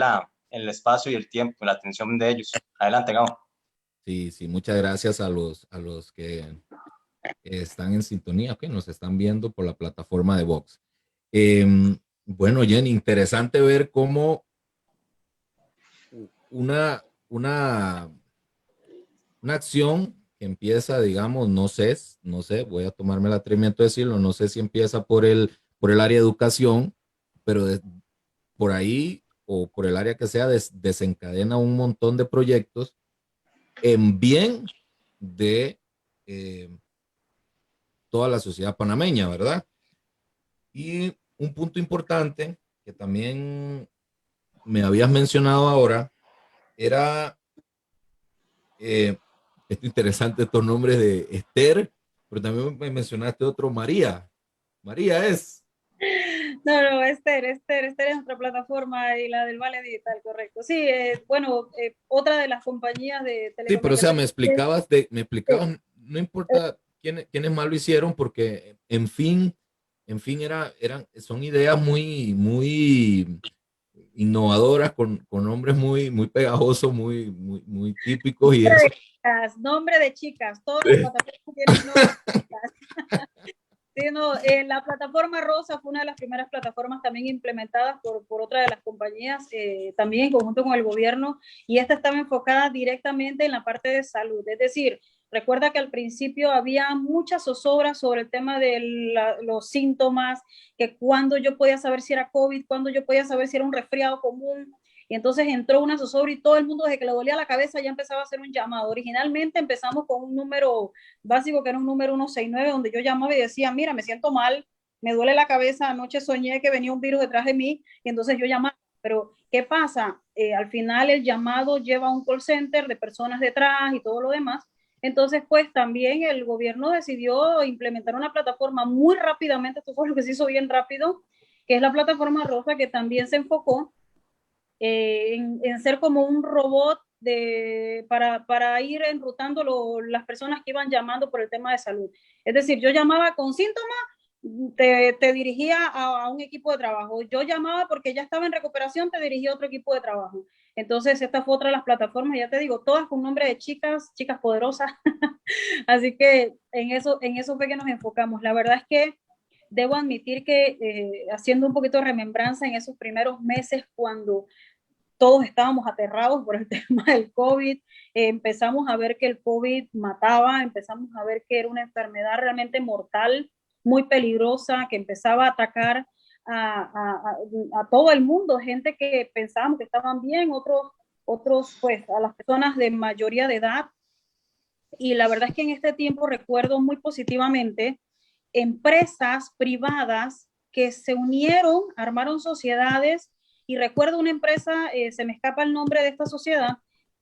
el espacio y el tiempo, la atención de ellos. Adelante, Gabo. Sí, sí, muchas gracias a los que están en sintonía, que nos están viendo por la plataforma de Vox. Bueno, Jenny, interesante ver cómo una, una, una acción que empieza, digamos, no sé, voy a tomarme el atrevimiento de decirlo, no sé si empieza por el área de educación, pero por ahí o por el área que sea, desencadena un montón de proyectos en bien de toda la sociedad panameña, ¿verdad? Y un punto importante que también me habías mencionado ahora era eh, esto interesante, estos nombres de Esther, pero también me mencionaste otro, María. María es. No, Esther es nuestra plataforma y la del Vale Digital, correcto. Sí, bueno, otra de las compañías de Sí, pero o sea, telecomunicaciones. me explicabas, no importa quiénes más lo hicieron, porque en fin, son ideas muy innovadoras, con nombres muy pegajosos, muy típicos y eso. Nombre de chicas, todas las plataformas tienen nombre de chicas. Sí, no, la plataforma Rosa fue una de las primeras plataformas también implementadas por otra de las compañías, también en conjunto con el gobierno, y esta estaba enfocada directamente en la parte de salud. Es decir, recuerda que al principio había muchas zozobras sobre el tema de los síntomas, que cuando yo podía saber si era COVID, cuando yo podía saber si era un resfriado común, y entonces entró una zozobra y todo el mundo desde que le dolía la cabeza ya empezaba a hacer un llamado. Originalmente empezamos con un número básico que era un número 169, donde yo llamaba y decía, mira, me siento mal, me duele la cabeza, anoche soñé que venía un virus detrás de mí, y entonces yo llamaba. Pero, ¿qué pasa? Al final el llamado lleva a un call center de personas detrás y todo lo demás. Entonces, pues también el gobierno decidió implementar una plataforma muy rápidamente, esto fue lo que se hizo bien rápido, que es la plataforma Rosa, que también se enfocó en ser como un robot para ir enrutando las personas que iban llamando por el tema de salud. Es decir, yo llamaba con síntomas, te dirigía a un equipo de trabajo. Yo llamaba porque ya estaba en recuperación, te dirigía a otro equipo de trabajo. Entonces, esta fue otra de las plataformas, ya te digo, todas con nombre de chicas poderosas. Así que en eso fue que nos enfocamos. La verdad es que debo admitir que haciendo un poquito de remembranza en esos primeros meses cuando todos estábamos aterrados por el tema del COVID, empezamos a ver que el COVID mataba, empezamos a ver que era una enfermedad realmente mortal, muy peligrosa, que empezaba a atacar a todo el mundo, gente que pensábamos que estaban bien, otros pues a las personas de mayoría de edad. Y la verdad es que en este tiempo recuerdo muy positivamente empresas privadas que se unieron, armaron sociedades, y recuerdo una empresa, se me escapa el nombre de esta sociedad,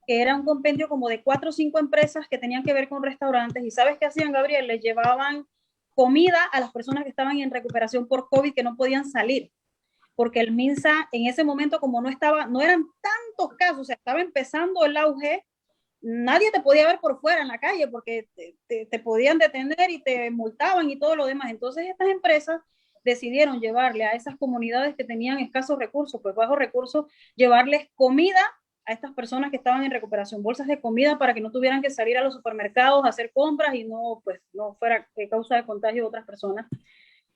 que era un compendio como de 4 o 5 empresas que tenían que ver con restaurantes, y ¿sabes qué hacían, Gabriel? Les llevaban comida a las personas que estaban en recuperación por COVID, que no podían salir, porque el MINSA en ese momento, como no eran tantos casos, o sea, estaba empezando el auge, nadie te podía ver por fuera en la calle porque te podían detener y te multaban y todo lo demás. Entonces estas empresas decidieron llevarle a esas comunidades que tenían escasos recursos, pues bajos recursos, llevarles comida a estas personas que estaban en recuperación, bolsas de comida para que no tuvieran que salir a los supermercados a hacer compras y no, pues, no fuera causa de contagio de otras personas.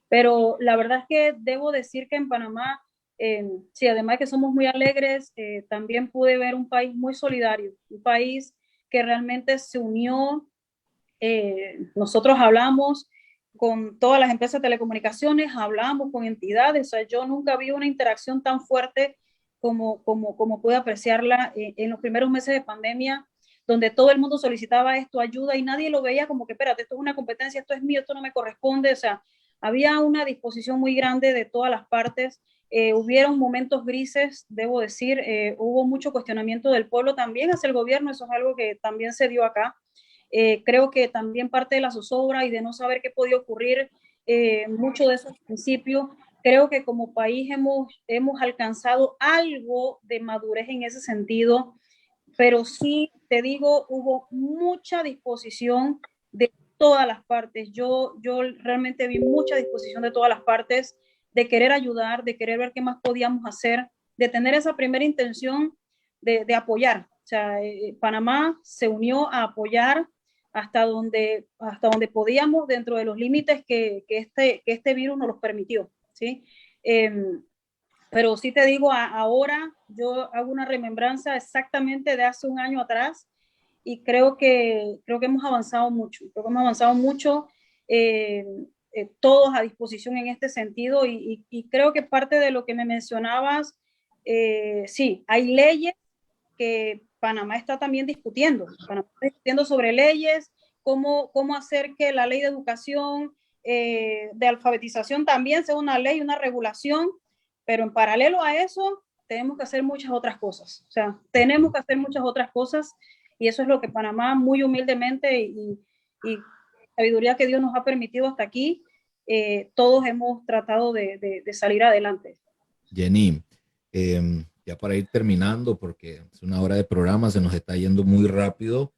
Pero la verdad es que debo decir que en Panamá, sí, además de que somos muy alegres, también pude ver un país muy solidario, un país que realmente se unió. Nosotros hablamos con todas las empresas de telecomunicaciones, hablamos con entidades, o sea, yo nunca vi una interacción tan fuerte como pude apreciarla en los primeros meses de pandemia, donde todo el mundo solicitaba esto, ayuda, y nadie lo veía como que, espérate, esto es una competencia, esto es mío, esto no me corresponde, o sea, había una disposición muy grande de todas las partes. Hubieron momentos grises, debo decir, hubo mucho cuestionamiento del pueblo también hacia el gobierno, eso es algo que también se dio acá. Creo que también parte de la zozobra y de no saber qué podía ocurrir, mucho de esos principios, creo que como país hemos alcanzado algo de madurez en ese sentido, pero sí, te digo, hubo mucha disposición de todas las partes. Yo realmente vi mucha disposición de todas las partes de querer ayudar, de querer ver qué más podíamos hacer, de tener esa primera intención de apoyar. O sea, Panamá se unió a apoyar hasta donde podíamos dentro de los límites que este virus nos los permitió, ¿sí? Pero sí te digo, ahora yo hago una remembranza exactamente de hace un año atrás y creo que hemos avanzado mucho, eh, todos a disposición en este sentido y creo que parte de lo que me mencionabas, sí, hay leyes que Panamá está también discutiendo. Panamá está discutiendo sobre leyes, cómo hacer que la ley de educación, de alfabetización también sea una ley, una regulación, pero en paralelo a eso tenemos que hacer muchas otras cosas. O sea, tenemos que hacer muchas otras cosas y eso es lo que Panamá muy humildemente y sabiduría que Dios nos ha permitido hasta aquí, todos hemos tratado de salir adelante. Jenny, ya para ir terminando, porque es una hora de programa, se nos está yendo muy rápido.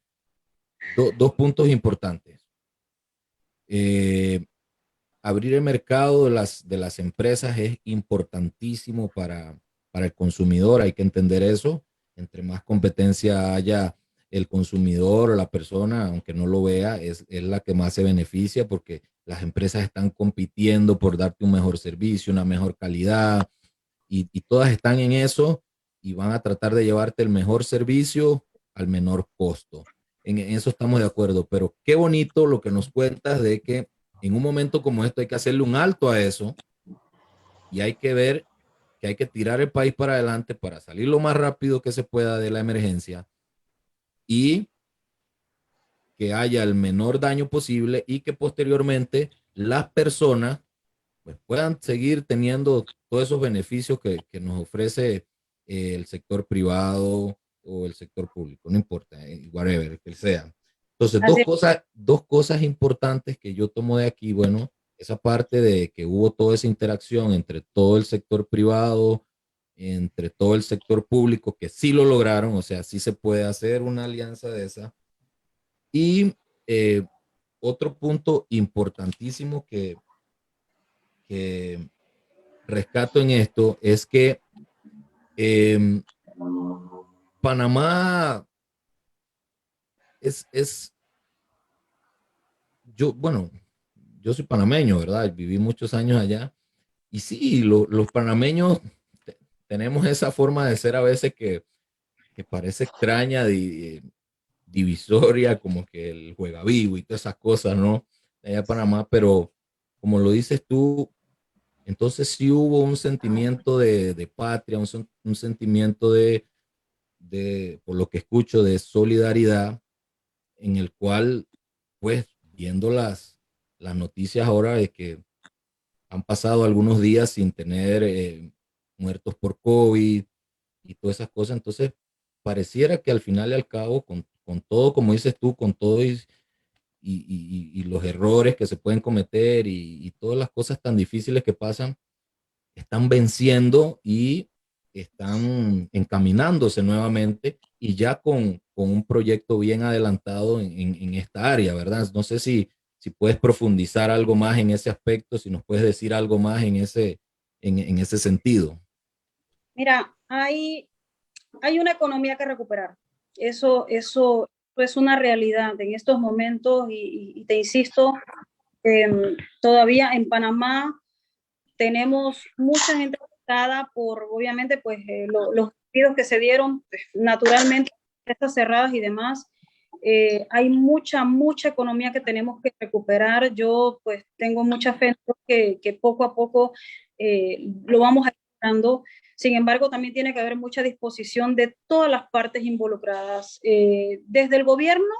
Dos puntos importantes. Abrir el mercado de las empresas es importantísimo para el consumidor, hay que entender eso. Entre más competencia haya, el consumidor o la persona, aunque no lo vea, es la que más se beneficia porque las empresas están compitiendo por darte un mejor servicio, una mejor calidad, y todas están en eso y van a tratar de llevarte el mejor servicio al menor costo. En eso estamos de acuerdo, pero qué bonito lo que nos cuentas de que en un momento como esto hay que hacerle un alto a eso y hay que ver que hay que tirar el país para adelante para salir lo más rápido que se pueda de la emergencia y que haya el menor daño posible y que posteriormente las personas pues, puedan seguir teniendo todos esos beneficios que nos ofrece el sector privado o el sector público, no importa, whatever, que sea. Entonces, dos cosas importantes que yo tomo de aquí, bueno, esa parte de que hubo toda esa interacción entre todo el sector privado, entre todo el sector público, que sí lo lograron, o sea, sí se puede hacer una alianza de esa. Y otro punto importantísimo que rescato en esto es que Panamá bueno, yo soy panameño, ¿verdad? Viví muchos años allá. Y sí, los panameños tenemos esa forma de ser a veces que parece extraña, divisoria, como que el juega vivo y todas esas cosas, ¿no? Allá en Panamá, pero como lo dices tú, entonces sí hubo un sentimiento de patria, un sentimiento por lo que escucho, de solidaridad, en el cual, pues, viendo las noticias ahora de que han pasado algunos días sin tener muertos por COVID y todas esas cosas, entonces pareciera que al final y al cabo, con todo, como dices tú, con todo y los errores que se pueden cometer y todas las cosas tan difíciles que pasan, están venciendo y están encaminándose nuevamente y ya con un proyecto bien adelantado en esta área, ¿verdad? No sé si puedes profundizar algo más en ese aspecto, si nos puedes decir algo más en ese sentido. Mira, hay una economía que recuperar. Eso es una realidad en estos momentos y te insisto, todavía en Panamá tenemos mucha gente afectada por, obviamente, pues los despidos que se dieron, pues, naturalmente, empresas cerradas y demás. Hay mucha economía que tenemos que recuperar. Yo pues tengo mucha fe que poco a poco lo vamos a ir logrando. Sin embargo, también tiene que haber mucha disposición de todas las partes involucradas, desde el gobierno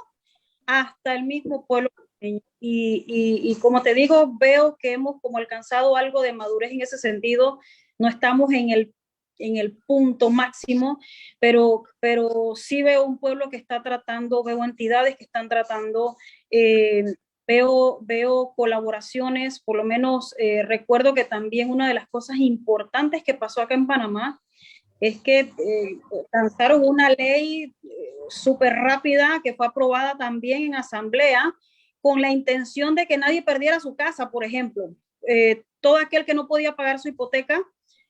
hasta el mismo pueblo. Y como te digo, veo que hemos como alcanzado algo de madurez en ese sentido. No estamos en el punto máximo, pero sí veo un pueblo que está tratando, veo entidades que están tratando, veo colaboraciones, por lo menos recuerdo que también una de las cosas importantes que pasó acá en Panamá es que lanzaron una ley súper rápida que fue aprobada también en asamblea con la intención de que nadie perdiera su casa, por ejemplo. Todo aquel que no podía pagar su hipoteca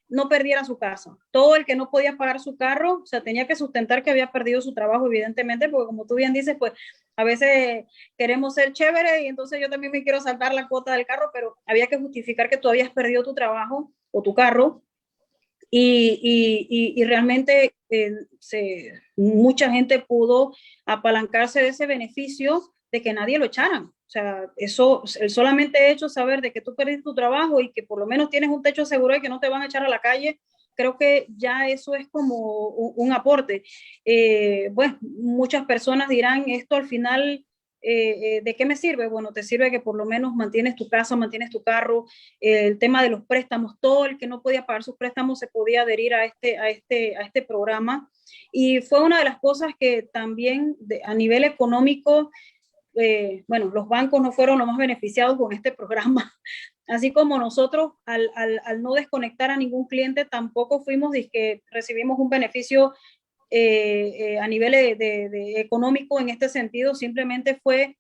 no perdiera su casa. Todo el que no podía pagar su carro, o sea, tenía que sustentar que había perdido su trabajo, evidentemente, porque como tú bien dices, pues a veces queremos ser chévere y entonces yo también me quiero saltar la cuota del carro, pero había que justificar que tú habías perdido tu trabajo o tu carro. Y realmente mucha gente pudo apalancarse de ese beneficio de que nadie lo echaran. O sea, eso, el solamente hecho saber de que tú perdiste tu trabajo y que por lo menos tienes un techo seguro y que no te van a echar a la calle, creo que ya eso es como un aporte. Bueno, muchas personas dirán, esto al final, ¿de qué me sirve? Bueno, te sirve que por lo menos mantienes tu casa, mantienes tu carro, el tema de los préstamos, todo el que no podía pagar sus préstamos se podía adherir a este programa. Y fue una de las cosas que también a nivel económico, bueno, los bancos no fueron los más beneficiados con este programa. Así como nosotros, al no desconectar a ningún cliente, tampoco fuimos que recibimos un beneficio a nivel de económico en este sentido. Simplemente fue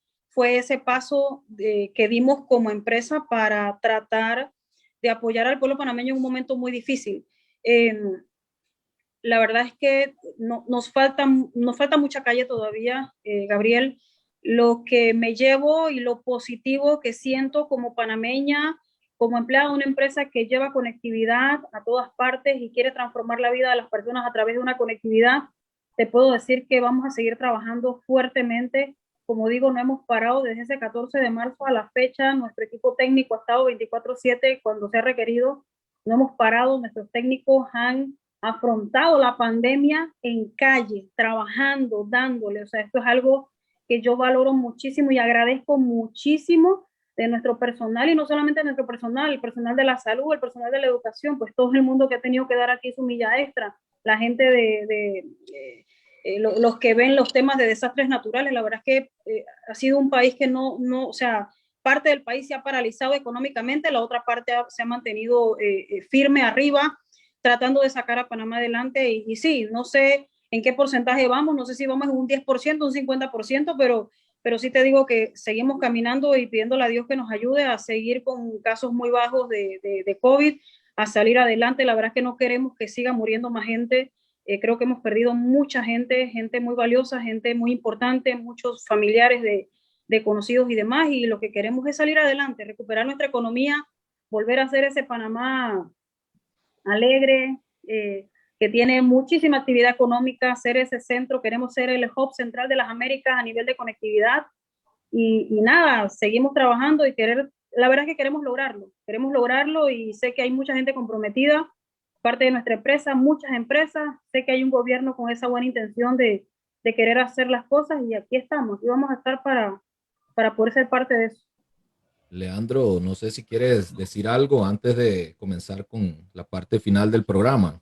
ese paso que dimos como empresa para tratar de apoyar al pueblo panameño en un momento muy difícil. La verdad es que nos falta mucha calle todavía, Gabriel. Lo que me llevo y lo positivo que siento como panameña, como empleada de una empresa que lleva conectividad a todas partes y quiere transformar la vida de las personas a través de una conectividad, te puedo decir que vamos a seguir trabajando fuertemente. Como digo, no hemos parado desde ese 14 de marzo a la fecha. Nuestro equipo técnico ha estado 24/7 cuando se ha requerido. No hemos parado. Nuestros técnicos han afrontado la pandemia en calle, trabajando, dándole. O sea, esto es algo que yo valoro muchísimo y agradezco muchísimo de nuestro personal, y no solamente de nuestro personal, el personal de la salud, el personal de la educación, pues todo el mundo que ha tenido que dar aquí su milla extra, la gente los que ven los temas de desastres naturales. La verdad es que ha sido un país que o sea, parte del país se ha paralizado económicamente, la otra parte se ha mantenido firme arriba, tratando de sacar a Panamá adelante. Y sí, no sé en qué porcentaje vamos, no sé si vamos en un 10%, un 50%, pero sí te digo que seguimos caminando y pidiéndole a Dios que nos ayude a seguir con casos muy bajos de COVID, a salir adelante. La verdad es que no queremos que siga muriendo más gente. Creo que hemos perdido mucha gente muy valiosa, gente muy importante, muchos familiares de conocidos y demás, y lo que queremos es salir adelante, recuperar nuestra economía, volver a hacer ese Panamá alegre, que tiene muchísima actividad económica, ser ese centro. Queremos ser el hub central de las Américas a nivel de conectividad. Y nada, seguimos trabajando y la verdad es que queremos lograrlo, y sé que hay mucha gente comprometida, parte de nuestra empresa, muchas empresas. Sé que hay un gobierno con esa buena intención de querer hacer las cosas, y aquí estamos, y vamos a estar para poder ser parte de eso. Leandro, no sé si quieres decir algo antes de comenzar con la parte final del programa.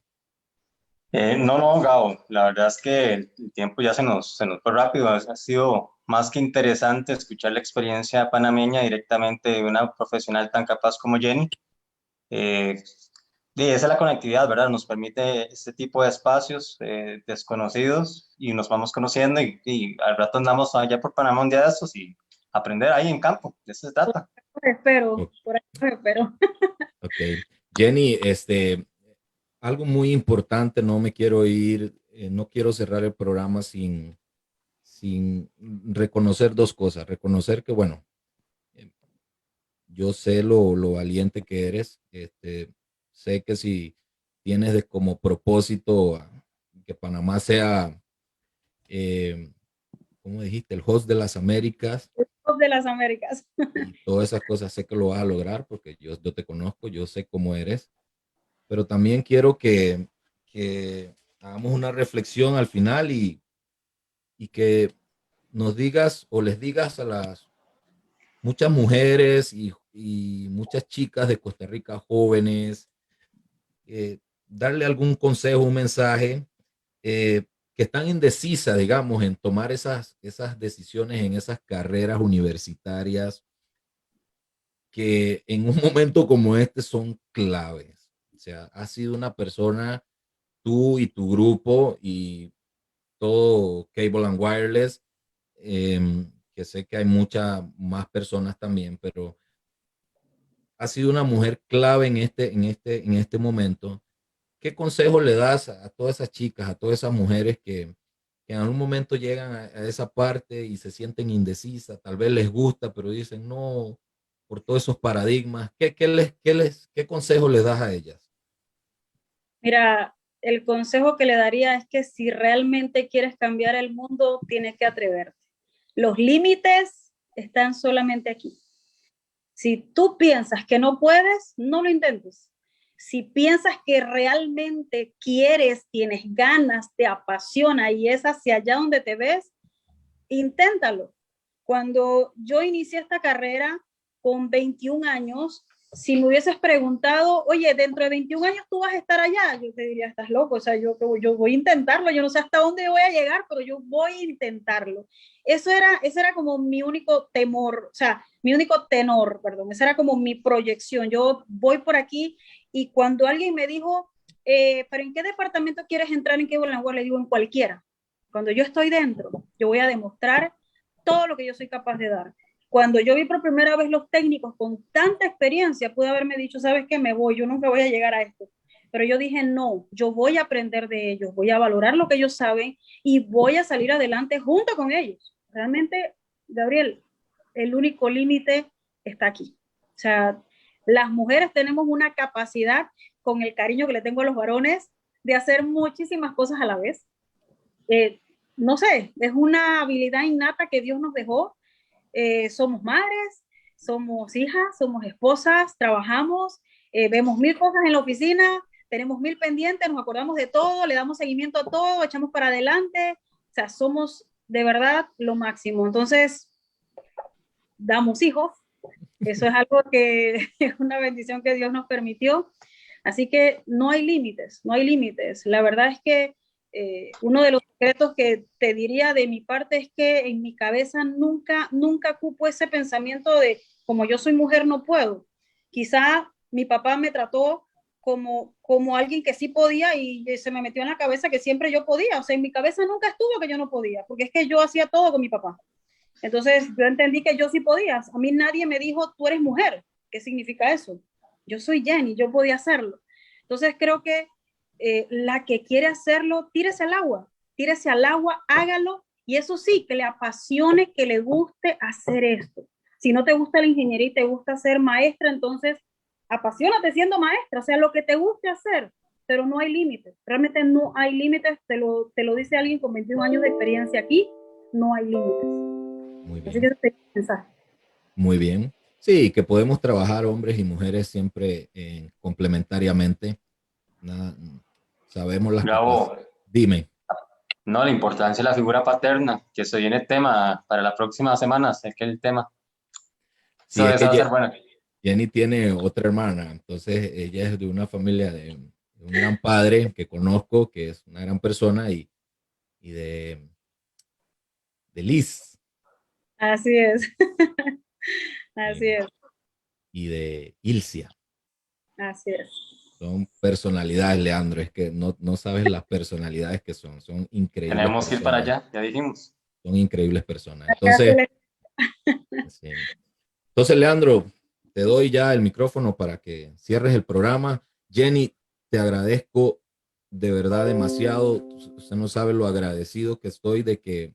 No, Gabo, la verdad es que el tiempo ya se nos fue rápido. Ha sido más que interesante escuchar la experiencia panameña directamente de una profesional tan capaz como Jenny. Y esa es la conectividad, ¿verdad? Nos permite este tipo de espacios desconocidos y nos vamos conociendo y al rato andamos allá por Panamá un día de estos y aprender ahí en campo. De eso se trata. Espero, O- por ahí los espero. Ok. Jenny, algo muy importante, no me quiero ir, no quiero cerrar el programa sin reconocer dos cosas. Reconocer que, bueno, eh, yo sé lo valiente que eres. Sé que si tienes como propósito que Panamá sea, eh, ¿cómo dijiste? El host de las Américas De las Américas. y todas esas cosas, sé que lo vas a lograr porque yo te conozco, yo sé cómo eres, pero también quiero que hagamos una reflexión al final y que nos digas o les digas a las muchas mujeres y muchas chicas de Costa Rica jóvenes, darle algún consejo, un mensaje, que están indecisas, digamos, en tomar esas decisiones en esas carreras universitarias que en un momento como este son claves. O sea, has sido una persona, tú y tu grupo y todo Cable and Wireless, que sé que hay muchas más personas también, pero has sido una mujer clave en este momento. ¿Qué consejo le das a todas esas chicas, a todas esas mujeres que en algún momento llegan a esa parte y se sienten indecisas? Tal vez les gusta, pero dicen no, por todos esos paradigmas. ¿Qué consejo les das a ellas? Mira, el consejo que le daría es que si realmente quieres cambiar el mundo, tienes que atreverte. Los límites están solamente aquí. Si tú piensas que no puedes, no lo intentes. Si piensas que realmente quieres, tienes ganas, te apasiona y es hacia allá donde te ves, inténtalo. Cuando yo inicié esta carrera con 21 años, si me hubieses preguntado, oye, dentro de 21 años tú vas a estar allá, yo te diría, estás loco, o sea, yo voy a intentarlo, yo no sé hasta dónde voy a llegar, pero yo voy a intentarlo. Ese era como mi único temor, o sea, mi único tenor, perdón, esa era como mi proyección, yo voy por aquí y cuando alguien me dijo, ¿pero en qué departamento quieres entrar? ¿En qué Bolanguer? Le digo, en cualquiera. Cuando yo estoy dentro, yo voy a demostrar todo lo que yo soy capaz de dar. Cuando yo vi por primera vez los técnicos con tanta experiencia, pude haberme dicho, ¿sabes qué? Me voy, yo nunca voy a llegar a esto. Pero yo dije, no, yo voy a aprender de ellos, voy a valorar lo que ellos saben y voy a salir adelante junto con ellos. Realmente, Gabriel, el único límite está aquí. O sea, las mujeres tenemos una capacidad, con el cariño que le tengo a los varones, de hacer muchísimas cosas a la vez. Eh, no sé, es una habilidad innata que Dios nos dejó. Somos madres, somos hijas, somos esposas, trabajamos, vemos mil cosas en la oficina, tenemos mil pendientes, nos acordamos de todo, le damos seguimiento a todo, echamos para adelante, o sea, somos de verdad lo máximo. Entonces, damos hijos, eso es algo que es una bendición que Dios nos permitió. Así que no hay límites, no hay límites. La verdad es que uno de los secretos que te diría de mi parte es que en mi cabeza nunca cupo ese pensamiento de como yo soy mujer no puedo. Quizá mi papá me trató como alguien que sí podía y se me metió en la cabeza que siempre yo podía. O sea, en mi cabeza nunca estuvo que yo no podía, porque es que yo hacía todo con mi papá. Entonces yo entendí que yo sí podía. A mí nadie me dijo, tú eres mujer. ¿Qué significa eso? Yo soy Jenny, yo podía hacerlo. Entonces creo que la que quiere hacerlo, tírese al agua, hágalo. Y eso sí, que le apasione, que le guste hacer esto. Si no te gusta la ingeniería y te gusta ser maestra, entonces apasionate siendo maestra, o sea, lo que te guste hacer, pero no hay límites. Realmente no hay límites, te lo dice alguien con 21 años de experiencia aquí, no hay límites. Muy Así que bien, ese es el mensaje. muy bien. Sí, que podemos trabajar hombres y mujeres siempre complementariamente. Nada, sabemos las Gabo, capacidades. Dime. no, la importancia de la figura paterna, que se viene tema para la próxima semana, sé que el tema, Sí, es eso que va a ser bueno. Jenny tiene otra hermana, entonces ella es de una familia de un gran padre que conozco, que es una gran persona, y de Liz Así es, eh, así es, y de Ilcia. así es. son personalidades, Leandro. Es que no sabes las personalidades que son increíbles. Tenemos que ir para allá, ya dijimos. Son increíbles personas. Entonces, sí. Entonces, Leandro, te doy ya el micrófono para que cierres el programa. Jenny, te agradezco de verdad demasiado. Usted no sabe lo agradecido que estoy de que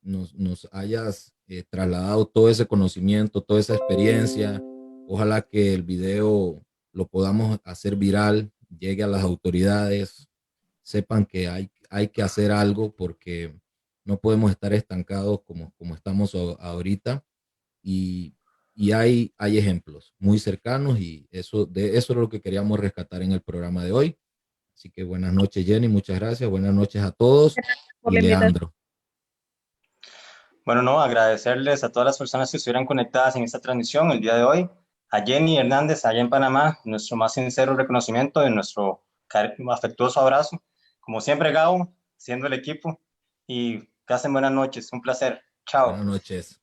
nos hayas trasladado todo ese conocimiento, toda esa experiencia. Ojalá que el video lo podamos hacer viral, llegue a las autoridades, sepan que hay que hacer algo porque no podemos estar estancados como estamos ahorita. Y, y hay ejemplos muy cercanos y de eso es lo que queríamos rescatar en el programa de hoy. Así que buenas noches, Jenny, muchas gracias. Buenas noches a todos. Por Y la invitación. Leandro. Bueno, no, agradecerles a todas las personas que estuvieran conectadas en esta transmisión el día de hoy. A Jenny Hernández, allá en Panamá, nuestro más sincero reconocimiento y nuestro afectuoso abrazo. Como siempre, Gabo, siendo el equipo. Y que hacen buenas noches. Un placer. Chao. Buenas noches.